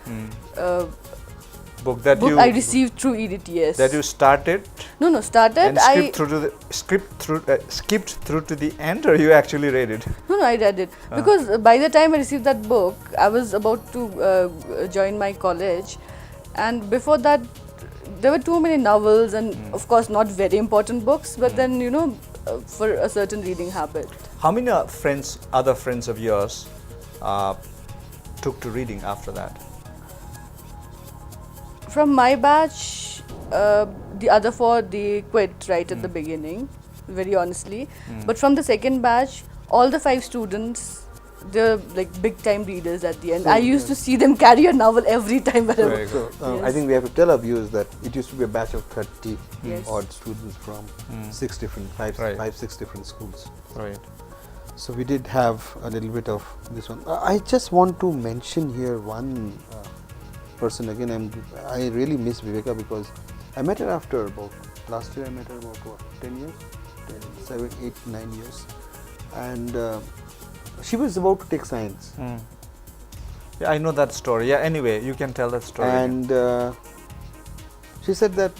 book that I received through EDTS. That you started? No, started. And skipped through to the end, or you actually read it? No, I read it because by the time I received that book, I was about to join my college, and before that, there were too many novels and of course not very important books. But then you know, for a certain reading habit. How many other friends of yours, took to reading after that? From my batch, the other 4 they quit right at the beginning, very honestly. But from the second batch, all the 5 students, they're like big time readers at the end. So I used to see them carry a novel every time. Very So Yes. I think we have to tell our viewers that it used to be a batch of 30 Yes. odd students from 6 different, 6 different schools. Right. So we did have a little bit of this one. I just want to mention here one person again. I really miss Viveka because I met her after about last year. I met her about what, 10 years, 7, 8, 9 years, and she was about to take science. Yeah, I know that story. Yeah. Anyway, you can tell that story. And she said that,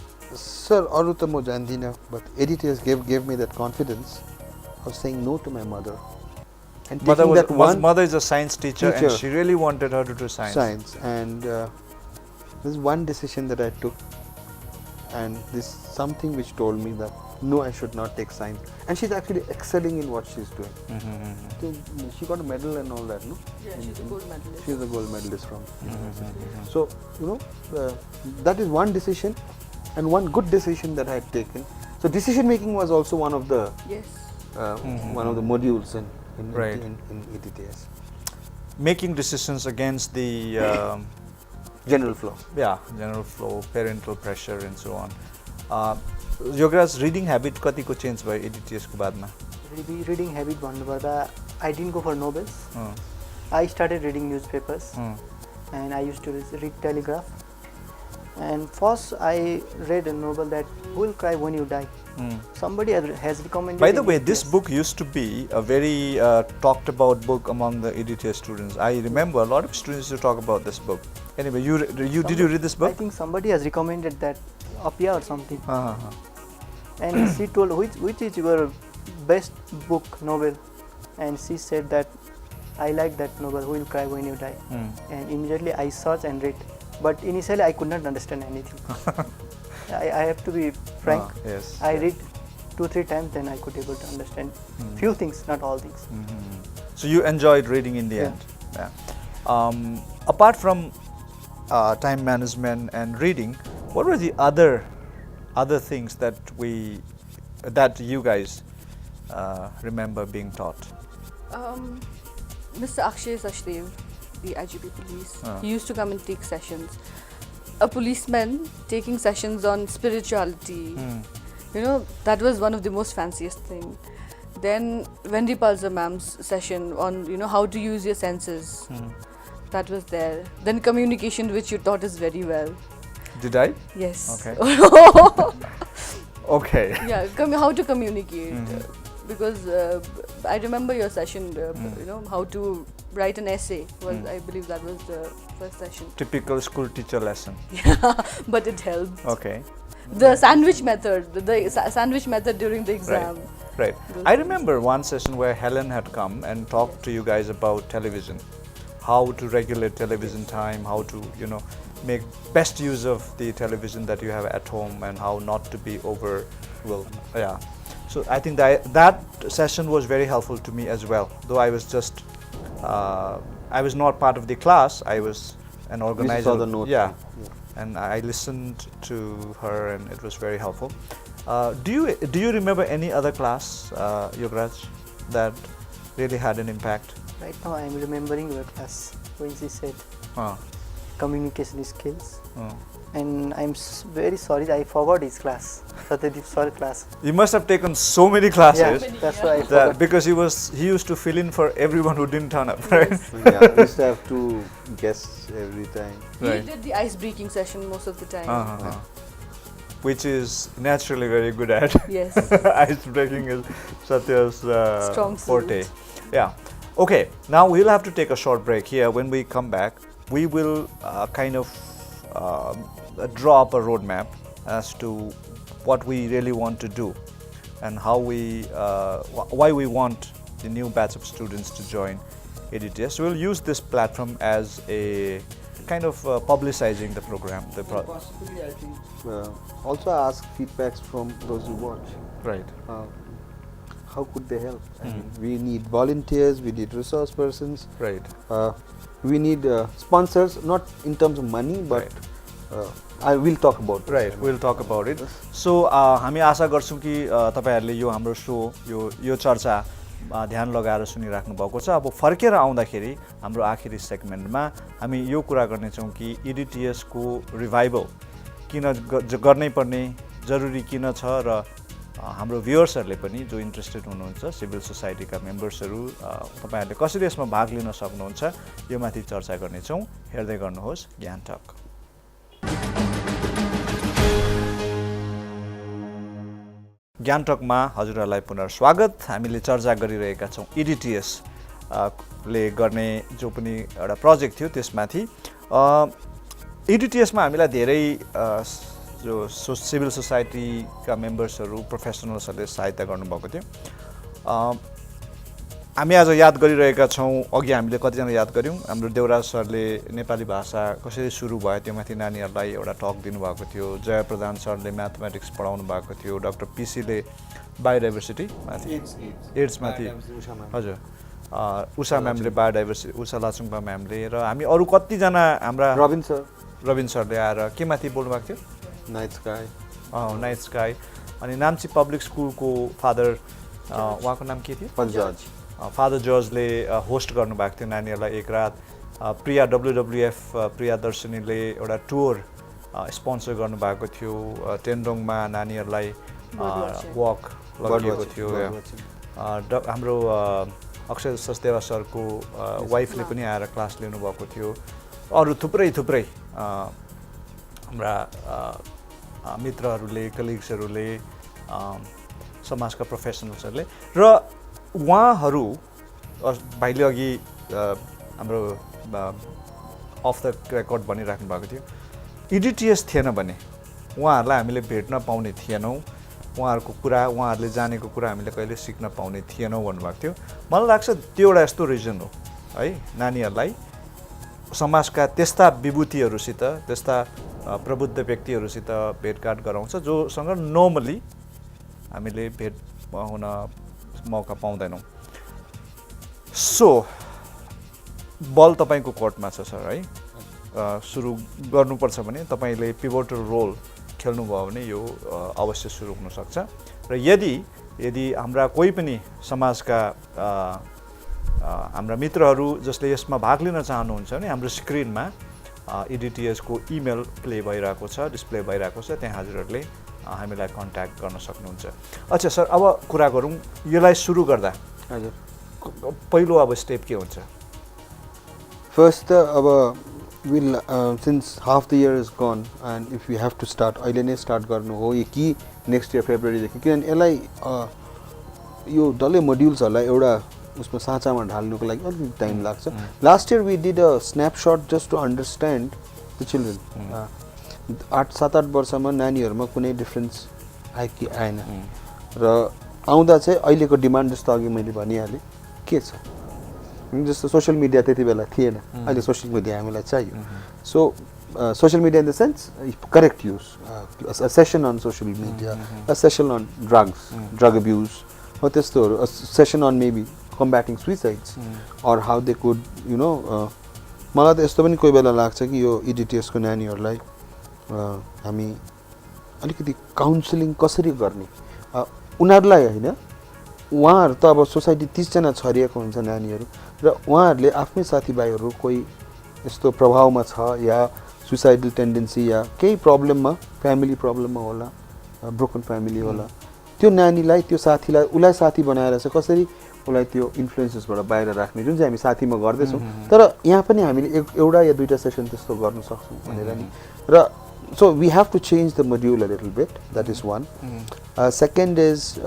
"Sir, aru ta mo jandina, but editors gave me that confidence of saying no to my mother." And taking that one mother is a science teacher, and she really wanted her to do science. And this is one decision that I took, and this something which told me that no, I should not take science. And she's actually excelling in what she's doing. So she got a medal and all that, no? Yeah, she's a gold medalist. She's a gold medalist from. So you know, that is one decision, and one good decision that I had taken. So decision making was also one of the one of the modules in EDTS. Making decisions against the general flow. Yeah, general flow, parental pressure, and so on. Yoga's reading habit कति को change भयो EDTS को बादमा? Reading habit भन्नुपर्दा I didn't go for novels. I started reading newspapers, and I used to read Telegraph. And first I read a novel that Who Will Cry When You Die. Somebody has recommended. By the way, this book used to be a very talked about book among the EDTS students. I remember a lot of students used to talk about this book. Anyway, did you read this book? I think somebody has recommended that Apia or something. And she told which is your best book novel, and she said that I like that novel Who Will Cry When You Die. And immediately I searched and read. But initially I could not understand anything. I have to be frank. Yes. I read 2-3 times, then I could able to understand few things, not all things. So you enjoyed reading in the end. Yeah. Apart from time management and reading, what were the other things that you guys remember being taught? Mr. Akshay Sachdev, the IGP police, he used to come and take sessions. A policeman taking sessions on spirituality, you know, that was one of the most fanciest thing. Then Wendy Palza ma'am's session on how to use your senses. That was there. Then communication, which you taught us very well. Did I? Yes. Okay. Okay. Yeah, how to communicate. Because I remember your session, how to write an essay. I believe that was the first session. Typical school teacher lesson. Yeah, but it helped. Okay. The sandwich method, the sandwich method during the exam. Right. I remember one session where Helen had come and talked to you guys about television, how to regulate television time, how to, make best use of the television that you have at home, and how not to be overwhelmed. Yeah. So I think that session was very helpful to me as well. Though I was just, I was not part of the class. I was an organizer. Saw the notes. Yeah. And I listened to her, and it was very helpful. Do you remember any other class, Yogaraj, that really had an impact? Right now I am remembering your class when she said communication skills. And I'm very sorry I forgot his class, Satyadeep sir class. You must have taken so many classes. Yeah, that's why I forgot. Because he used to fill in for everyone who didn't turn up, right? Yeah, we used to have 2 guests every time. Right. You did the ice breaking session most of the time. Which is naturally very good at. Yes. Ice breaking is Satya's strong forte. suit. Yeah. Okay. Now we'll have to take a short break here. When we come back, we will kind of draw up a roadmap as to what we really want to do and how why we want the new batch of students to join ADTS. So we'll use this platform as a kind of publicizing the program. Possibly, I think. Also ask feedbacks from those who watch. Right. How could they help? I mean, we need volunteers, we need resource persons. Right. We need sponsors, not in terms of money, but I will talk about this. Right, we'll talk about it. So हामी आशा गर्छौँ कि तपाईहरुले यो हाम्रो show यो चर्चा ध्यान लगाएर सुनिराख्नु भएको छ। अब फर्केर आउँदाखेरि हाम्रो आखिरी सेगमेन्टमा हामी यो कुरा गर्ने छौँ कि EDTS को रिभाइभल किन गर्नै पर्ने, जरुरी किन छ र हाम्रो भ्युअर्सहरुले पनि जो इन्ट्रेस्टेड हुनुहुन्छ सिभिल सोसाइटीका मेम्बर्सहरु तपाईहरुले कसरी यसमा भाग लिन सक्नुहुन्छ यो माथि चर्चा गर्ने छौँ। हेर्दै गर्नुहोस् ज्ञानटक। ज्ञानटकमा हजुरहरुलाई पुनः स्वागत। हामीले चर्चा गरिरहेका छौँ EDTS ले गर्ने जो पनि एउटा प्रोजेक्ट थियो त्यसमाथि। EDTS मा हामीलाई धेरै जो सिभिल सोसाइटीका मेम्बर्सहरु प्रोफेसनल्सहरुले सहायता गर्नुभएको थियो। हामी आज याद गरिरहेका छौँ, अघि हामीले कतिजना याद गर्यौं, हाम्रो देवराज सरले नेपाली भाषा कसरी सुरु भयो त्यो माथि नानीहरुलाई एउटा टक दिनुभएको थियो। जय प्रधान सरले म्याथमेटिक्स पढाउनु भएको थियो। डाक्टर पीसी ले बायोडाइभर्सिटी माथि एड्स माथि हजुर उषा म्यामले बायोडाइभर्सिटी, उषा लाचुङपा म्यामले र हामी अरु कति जना हाम्रा रबिन सरले आएर के माथि बोल्नु भएको थियो? Night sky. Night sky. अनि नाम्ची पब्लिक स्कुलको फादर उहाँको नाम के थियो? जर्ज। फादर जर्जले होस्ट गर्नुभएको थियो नानीहरूलाई एक रात। प्रिया WWF प्रिया दर्शनीले एउटा टुर स्पोन्सर गर्नुभएको थियो। टेन्डोङमा नानीहरूलाई वक लगाएको थियो। हाम्रो अक्षय सचदेवा सरको वाइफले पनि आएर क्लास लिनुभएको थियो। अरू थुप्रै हाम्रा मित्रहरूले, कलिग्सहरूले, समाजका प्रोफेसनल्सहरूले र उहाँहरू भाइले अघि हाम्रो अफ द रेकर्ड भनिराख्नु भएको थियो। EDTS थिएन भने उहाँहरूलाई हामीले भेट्न पाउने थिएनौँ, उहाँहरूको कुरा, उहाँहरूले जानेको कुरा हामीले कहिले सिक्न पाउने थिएनौँ भन्नुभएको थियो। मलाई लाग्छ त्यो एउटा यस्तो रिजन हो है, नानीहरूलाई समाजका त्यस्ता विभूतिहरूसित, त्यस्ता प्रबुद्ध व्यक्तिहरूसित भेटघाट गराउँछ जोसँग नर्मली हामीले भेट हुन मौका पाउँदैनौँ। सो बल तपाईको कोर्टमा छ सर है। सुरु गर्नुपर्छ भने तपाईले पिभोटल रोल खेल्नुभयो भने यो अवश्य सुरु हुन सक्छ। र यदि हाम्रा कोही पनि समाजका हाम्रा मित्रहरू जसले यसमा भाग लिन चाहनुहुन्छ भने हाम्रो स्क्रिनमा EDTS को इमेल प्ले भइरहेको छ, डिस्प्ले भइरहेको छ, त्यहाँ हजुरहरूले हामीलाई कन्ट्याक्ट गर्न सक्नुहुन्छ। अच्छा सर, अब कुरा गरौँ यसलाई सुरु गर्दा हजुर पहिलो अब स्टेप के हुन्छ? फर्स्ट त अब will since half the year is gone and if you have to start अहिले नै स्टार्ट गर्नु हो कि नेक्स्ट इयर फेब्रुअरीदेखि, किनभने यसलाई यो डल्लै मोड्युल्सहरूलाई एउटा उसमा साँचामा ढाल्नुको लागि अलिकति टाइम लाग्छ। Last year we did a snapshot just to understand the children. 7-8 वर्षमा नानीहरूमा कुनै डिफ्रेन्स आयो कि आएन र आउँदा चाहिँ अहिलेको डिमान्ड जस्तो अघि मैले भनिहालेँ के छ। जस्तो सोसियल मिडिया त्यति बेला थिएन, अहिले सोसियल मिडिया हामीलाई चाहियो। So social media in the sense correct use, a session on social media, a session on drug abuse हो त्यस्तोहरू, a session on maybe combating suicides or how they could you know. मलाई त यस्तो पनि कोही बेला लाग्छ कि यो इडिटिएसको नानीहरूलाई हामी अलिकति काउन्सिलिङ कसरी गर्ने, उनीहरूलाई होइन, उहाँहरू त अब सोसाइटी 30 जना छरिएको हुन्छ नानीहरू र उहाँहरूले आफ्नै साथीभाइहरू कोही यस्तो प्रभावमा छ या सुसाइडल टेन्डेन्सी या केही प्रब्लममा, फ्यामिली प्रब्लममा होला, ब्रोकन फ्यामिली होला, त्यो नानीलाई त्यो साथीलाई उसलाई साथी बनाएर चाहिँ कसरी उसलाई त्यो इन्फ्लुएन्सेसबाट बाहिर राख्ने, जुन चाहिँ हामी साथीमा गर्दैछौँ। तर यहाँ पनि हामीले एउटा या दुईवटा सेसन त्यस्तो गर्नु सक्छौँ भनेर नि। र so we have to change the module a little bit, that is one. Second is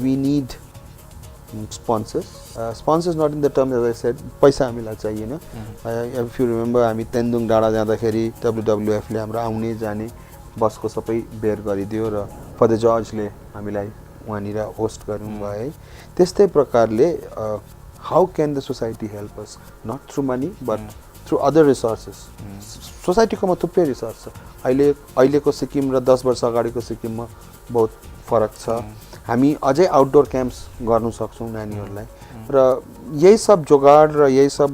we need sponsors. Sponsors not in the terms as I said पैसा हामीलाई चाहिएन। If you remember हामी तेन्दुङ डाँडा जाँदाखेरि WWF ले हाम्रो आउने जाने बसको सबै बेयर गरिदियो र फर द जजले हामीलाई वहाँनिर होस्ट गर्नुभयो है। त्यस्तै प्रकारले how can the society help us, not through money but through other resources. सोसाइटीकोमा थुप्रै रिसोर्स छ। अहिलेको सिक्किम र 10 वर्ष अगाडिको सिक्किममा बहुत फरक छ। हामी अझै आउटडोर क्याम्प्स गर्नु सक्छौँ नानीहरूलाई र यही सब जोगाड र यही सब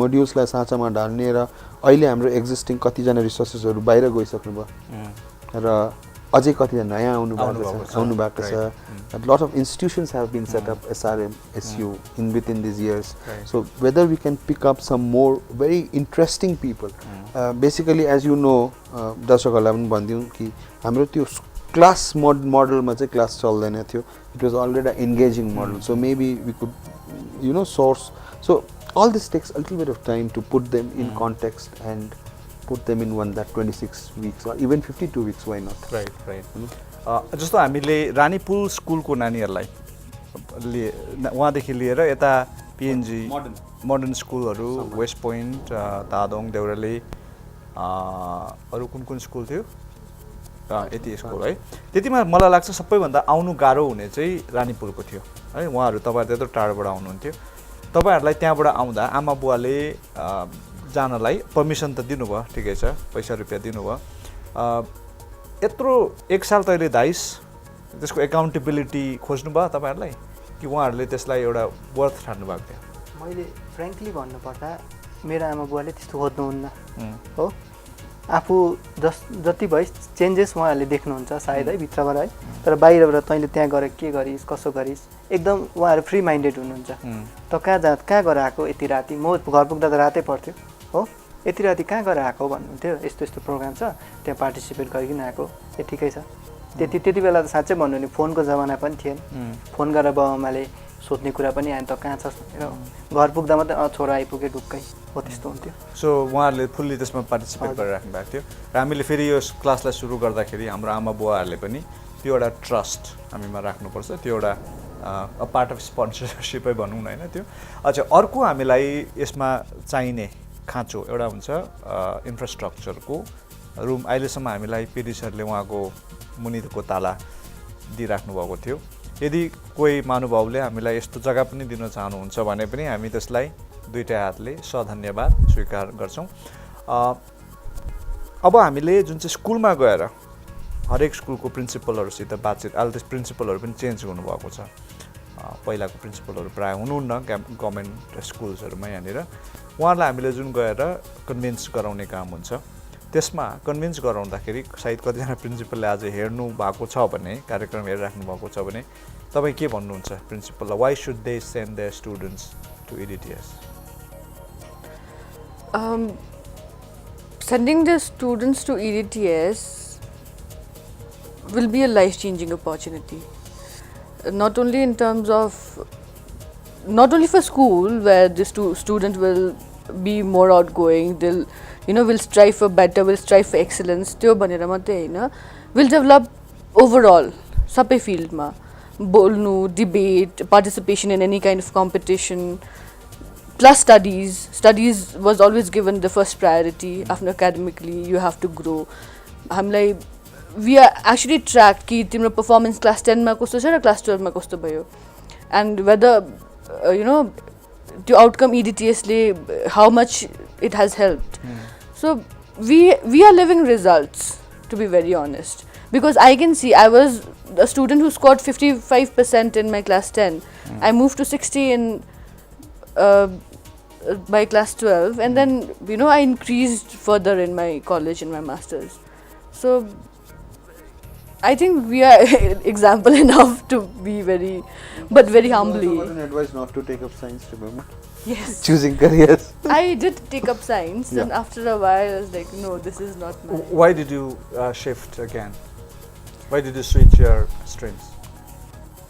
मोड्युल्सलाई साँचामा ढाल्ने र अहिले हाम्रो एक्जिस्टिङ कतिजना रिसोर्सेसहरू बाहिर गइसक्नु भयो र अझै कतिजना नयाँ आउनु भएको छ। lot of institutions have been set up, SRM, SU, in within these years. So whether we can pick up some more very interesting people, basically as you know, दर्शकहरूलाई पनि भनिदिउँ कि हाम्रो त्यो क्लास मोडलमा चाहिँ क्लास चल्दैन थियो. It was already an engaging model. So maybe we could, source. So all this takes a little bit of time to put them in context and put them in one that 26 weeks or even 52 weeks, why not? Right. जस्तो हामीले रानीपुल स्कुलको नानीहरूलाई उहाँदेखि लिएर यता PNG modern स्कुलहरू, West point, Tadong, Deurali, अरू कुन school थियो, यति स्कुल है. त्यतिमा मलाई लाग्छ सबैभन्दा आउनु गाह्रो हुने चाहिँ रानीपुलको थियो है. उहाँहरू तपाईँहरू त्यत्रो टाढोबाट आउनुहुन्थ्यो. तपाईँहरूलाई त्यहाँबाट आउँदा आमा बुवाले जानलाई पर्मिसन त दिनुभयो, ठिकै छ, पैसा रुपियाँ दिनुभयो. यत्रो एक साल तैँले धाइस त्यसको एकाउन्टेबिलिटी खोज्नु भयो तपाईँहरूलाई कि उहाँहरूले त्यसलाई एउटा वर्थ ठान्नु भएको थियो? मैले फ्रेङ्कली भन्नुपर्दा मेरो आमा बुवाले त्यस्तो खोज्नुहुन्न हो. आफू जति भए चेन्जेस उहाँहरूले देख्नुहुन्छ सायद है भित्रबाट है, तर बाहिरबाट तैँले त्यहाँ गएर के गरिस् कसो गरिस् एकदम उहाँहरू फ्री माइन्डेड हुनुहुन्छ. त कहाँ गएर आएको यति राति, म घर पुग्दा त रातै पर्थ्यो हो, यति राति कहाँ गएर आएको भन्नुहुन्थ्यो. यस्तो प्रोग्राम छ त्यहाँ पार्टिसिपेट गरिकन आएको, ए ठिकै छ. त्यति बेला त साँच्चै भन्नु भने फोनको जमाना पनि थिएन. फोन गरेर बाबाआमाले सोध्ने कुरा पनि आएन, त कहाँ छस् भनेर. घर पुग्दा मात्रै छोरा आइपुग्यो ढुक्कै हो, त्यस्तो हुन्थ्यो. सो उहाँहरूले फुल्ली त्यसमा पार्टिसिपेट गरिराख्नु भएको थियो. र हामीले फेरि यो क्लासलाई सुरु गर्दाखेरि हाम्रो आमा बुवाहरूले पनि त्यो एउटा ट्रस्ट हामीमा राख्नुपर्छ, त्यो एउटा अ पार्ट अफ स्पोन्सरसिपै भनौँ न होइन त्यो. अच्छा, अर्को हामीलाई यसमा चाहिने खाँचो एउटा हुन्छ इन्फ्रास्ट्रक्चरको रुम. अहिलेसम्म हामीलाई पिडी सरले उहाँको मुनिको ताला दिइराख्नु भएको थियो. यदि कोही महानुभावले हामीलाई यस्तो जग्गा पनि दिन चाहनुहुन्छ भने पनि हामी त्यसलाई दुईटै हातले सधन्यवाद स्वीकार गर्छौँ. अब हामीले जुन चाहिँ स्कुलमा गएर हरेक स्कुलको प्रिन्सिपलहरूसित बातचित, अहिले त्यस प्रिन्सिपलहरू पनि चेन्ज हुनुभएको छ. पहिलाको प्रिन्सिपलहरू प्रायः हुनुहुन्न गभर्मेन्ट स्कुल्सहरूमा. यहाँनिर उहाँहरूलाई हामीले जुन गएर कन्भिन्स गराउने काम हुन्छ, त्यसमा कन्भिन्स गराउँदाखेरि सायद कतिजना प्रिन्सिपलले आज हेर्नु भएको छ भने, कार्यक्रम हेरिराख्नु भएको छ भने तपाईँ के भन्नुहुन्छ प्रिन्सिपललाई? Why should they send their students to EDTS? Sending the students to EDTS, will be a life-changing opportunity. Not only in terms of, not only for school where the student will be more outgoing, they'll will strive for better, will strive for excellence. त्यो भनेर मात्रै हैन, will develop overall सबै फिल्डमा बोल्नु, debate, participation in any kind of competition. Plus studies was always given the first priority. After academically, you have to grow. हामीलाई we are actually tracked कि तिम्रो performance class 10 मा कस्तो छ र class 12 मा कस्तो भयो, and whether त्यो outcome EDTS ले how much it has helped. So we are living results, to be very honest, because I can see I was a student who scored 55% in my class 10. I moved to 60 in by class 12, and then I increased further in my college, in my masters. So I think we are example enough to be very, but very humbly. You also got an advice not to take up science, remember? Yes. Choosing careers. I did take up science, Yeah. and after a while I was like, no, this is not my. Why did you shift again? Why did you switch your streams?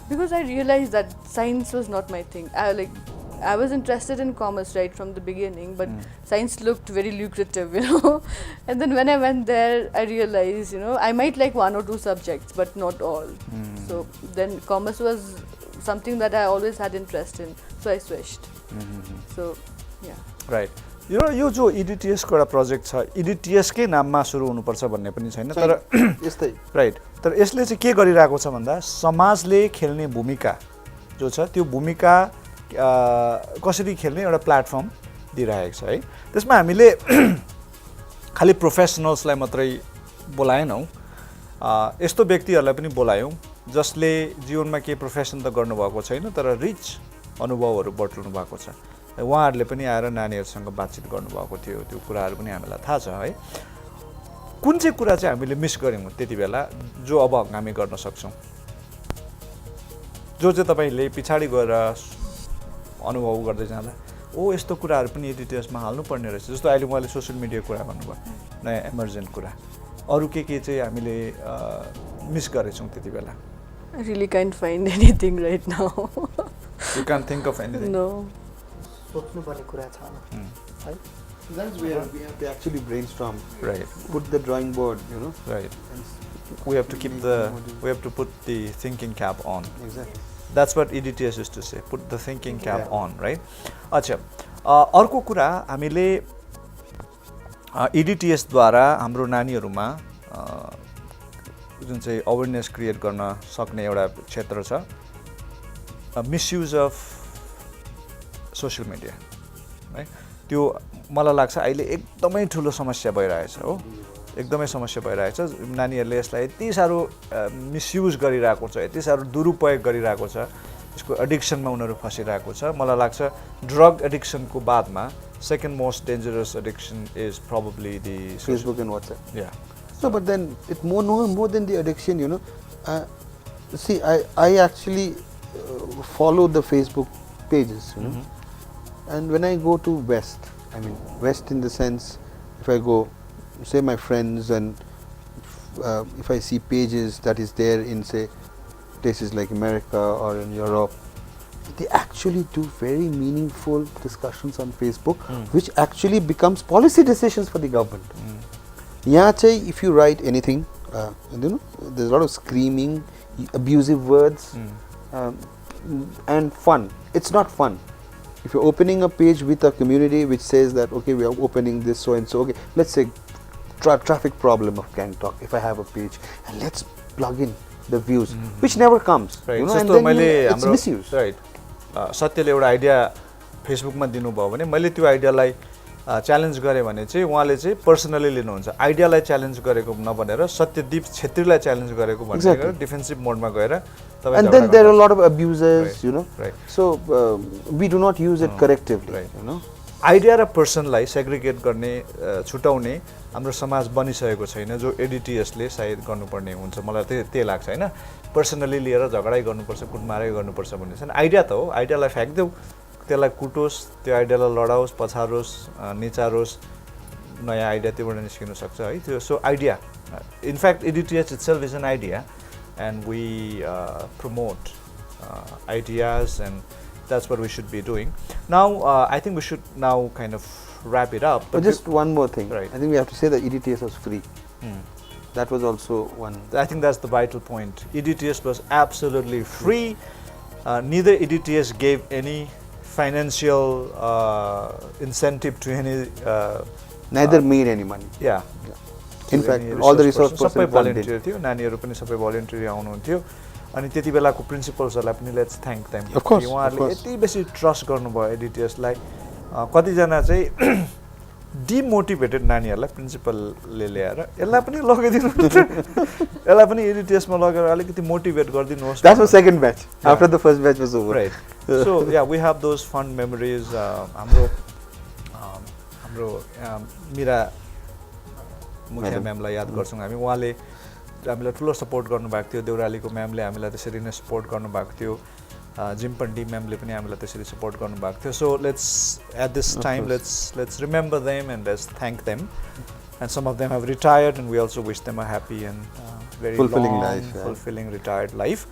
Because I realized that science was not my thing. I was interested in commerce right from the beginning, but science looked very lucrative, And then when I went there, I realized, I might like one or two subjects, but not all. So then commerce was something that I always had interest in, so I switched. So, yeah. Right. यो जो EDTS को एउटा project छ, EDTS कै नाममा सुरु हुनुपर्छ भन्ने पनि छैन, तर यस्तै राइट, तर यसले चाहिँ के गरिरहेको छ भन्दा समाजले खेल्ने भूमिका जो छ त्यो भूमिका कसरी खेल्ने एउटा प्लेटफर्म दिइरहेको छ है। त्यसमा हामीले खालि प्रोफेसनल्सलाई मात्रै बोलाएनौँ, यस्तो व्यक्तिहरूलाई पनि बोलायौँ जसले जीवनमा के प्रोफेसन त गर्नुभएको छैन तर रिच अनुभवहरू बटुल्नु भएको छ। उहाँहरूले पनि आएर नानीहरूसँग बातचित गर्नुभएको थियो, त्यो कुराहरू पनि हामीलाई थाहा छ है। कुन चाहिँ कुरा चाहिँ हामीले मिस गऱ्यौँ त्यति बेला जो अब हामी गर्न सक्छौँ, जो चाहिँ तपाईँले पछाडि गएर अनुभव गर्दै जाँदा ओ यस्तो कुराहरू पनि EDTSमा हाल्नुपर्ने रहेछ, जस्तो अहिले उहाँले सोसियल मिडिया कुरा भन्नुभयो, नयाँ एमर्जेन्ट कुरा, अरू के चाहिँ हामीले मिस गरेछौँ त्यति बेला? I really can't find anything right now. You can't think of anything? No. सोच्नुपर्ने कुरा छ है। That's where we have to actually brainstorm. Right. Put the drawing board, Right. We have to we have to put the thinking cap on. Exactly. That's what EDTS used to say, put the thinking cap on, right? अच्छा, अर्को कुरा हामीले EDTS द्वारा हाम्रो नानीहरूमा जुन चाहिँ awareness create गर्न सक्ने एउटा क्षेत्र छ, मिसयुज अफ सोसियल मिडिया, है। त्यो मलाई लाग्छ अहिले एकदमै ठुलो समस्या भइरहेछ हो, एकदमै समस्या भइरहेछ। नानीहरूले यसलाई यति साह्रो मिसयुज गरिरहेको छ, यति साह्रो दुरुपयोग गरिरहेको छ, यसको एडिक्सनमा उनीहरू फसिरहेको छ। मलाई लाग्छ ड्रग एडिक्सनको बादमा second most dangerous addiction is probably the Facebook and WhatsApp. Yeah. No, but then it more than the addiction, see, I actually follow the Facebook pages, and when I go to West, I mean West in the sense, if I go, say my friends, and if I see pages that is there in say places like America or in Europe, they actually do very meaningful discussions on Facebook, which actually becomes policy decisions for the government. Yeah, if you write anything, there's a lot of screaming, abusive words, and fun. It's not fun. If you're opening a page with a community which says that, okay, we are opening this so and so, okay, let's say traffic problem of GYANTALK, if I have a page, and let's plug in the views, which never comes, right. and then it's misuse. Right. सत्यले एउटा idea फेसबुकमा दिनुभयो भने मैले त्यो आइडियालाई challenge गरेँ भने चाहिँ उहाँले चाहिँ पर्सनली लिनुहुन्छ, आइडियालाई च्यालेन्ज गरेको नभनेर सत्यदीप छेत्रीलाई च्यालेन्ज गरेको भनेर डिफेन्सिभ मोडमा गएर and then there are a lot of abusers, Right. So we do not use it correctively, Right. Idea र पर्सनलाई सेग्रिगेट गर्ने छुटाउने हाम्रो समाज बनिसकेको छैन, जो एडिटिएसले सायद गर्नुपर्ने हुन्छ। मलाई त्यही लाग्छ हैन, पर्सनली लिएर झगडै गर्नुपर्छ, कुटमारै गर्नुपर्छ भन्ने छैन। आइडिया त हो, आइडियालाई फ्याक्देऊ, त्यसलाई कुटोस्, त्यो आइडियालाई लडाओस्, पछारोस्, निचारोस्, नयाँ आइडिया त्योबाट निस्किन सक्छ है। त्यो so idea In fact, EDTS itself is an idea, and we promote ideas, and that's what we should be doing. Now, I think we should now kind of wrap it up. But just one more thing. Right. I think we have to say that EDTS was free. That was also one. I think that's the vital point. EDTS was absolutely free. Neither EDTS gave any financial incentive to any. Neither made any money. Yeah. In fact, all the resource persons सबै volunteer थियो, नानीहरू पनि सबै volunteer आउनुहुन्थ्यो, अनि त्यति बेलाको प्रिन्सिपल्सहरूलाई पनि let's thank them. Of course, उहाँहरूले यति बेसी ट्रस्ट गर्नुभयो एडिटिएसलाई। कतिजना चाहिँ डिमोटिभेटेड नानीहरूलाई प्रिन्सिपलले ल्याएर यसलाई पनि लगाइदिनु, यसलाई पनि एडिटिएसमा लगेर अलिकति मोटिभेट गरिदिनुहोस्। That was second batch. After the first batch was over. Right. So yeah, we have those fun memories. हाम्रो मिरा मुखिया म्यामलाई याद गर्छौँ हामी। उहाँले हामीलाई ठुलो सपोर्ट गर्नुभएको थियो। देउरालीको म्यामले हामीलाई त्यसरी नै सपोर्ट गर्नुभएको थियो। जिम्पन्डी म्यामले पनि हामीलाई त्यसरी सपोर्ट गर्नुभएको थियो। So at this time let's remember them and let's thank them. And some of them have retired, and we also wish them a happy and very fulfilling long, life, fulfilling retired life.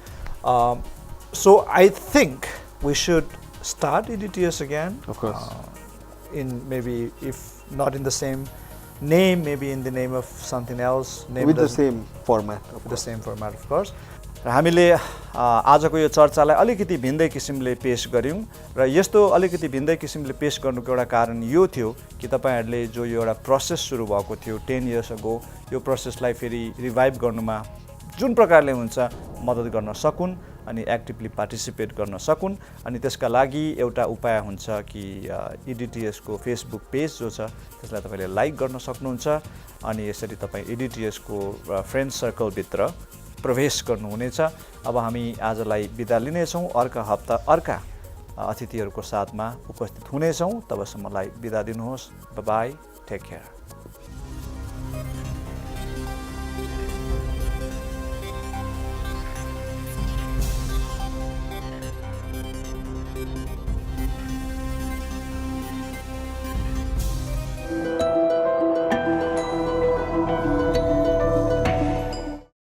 So I think we should start EDTS again. Of course. In maybe, if not in the same name, maybe in the name of something else. With the same format. With the same format, of course. र हामीले आजको यो चर्चालाई अलिकति भिन्दै किसिमले पेश गऱ्यौँ, र यस्तो अलिकति भिन्दै किसिमले पेश गर्नुको एउटा कारण यो थियो कि तपाईहरूले जो यो एउटा प्रोसेस सुरु भएको थियो 10 years ago, यो प्रोसेसलाई फेरि रिभाइभ गर्नुमा जुन प्रकारले हुन्छ मद्दत गर्न सकुन् अनि एक्टिभली पार्टिसिपेट गर्न सकुन्। अनि त्यसका लागि एउटा उपाय हुन्छ कि EDTS को फेसबुक पेज जो छ त्यसलाई तपाईले लाइक गर्न सक्नुहुन्छ, अनि यसरी तपाईँ EDTS को फ्रेन्ड सर्कलभित्र प्रवेश गर्नुहुनेछ। अब हामी आजलाई बिदा लिनेछौँ, अर्का हप्ता अर्का अतिथिहरूको साथमा उपस्थित हुनेछौँ। तबसम्मलाई बिदा दिनुहोस्। Bye bye, take care.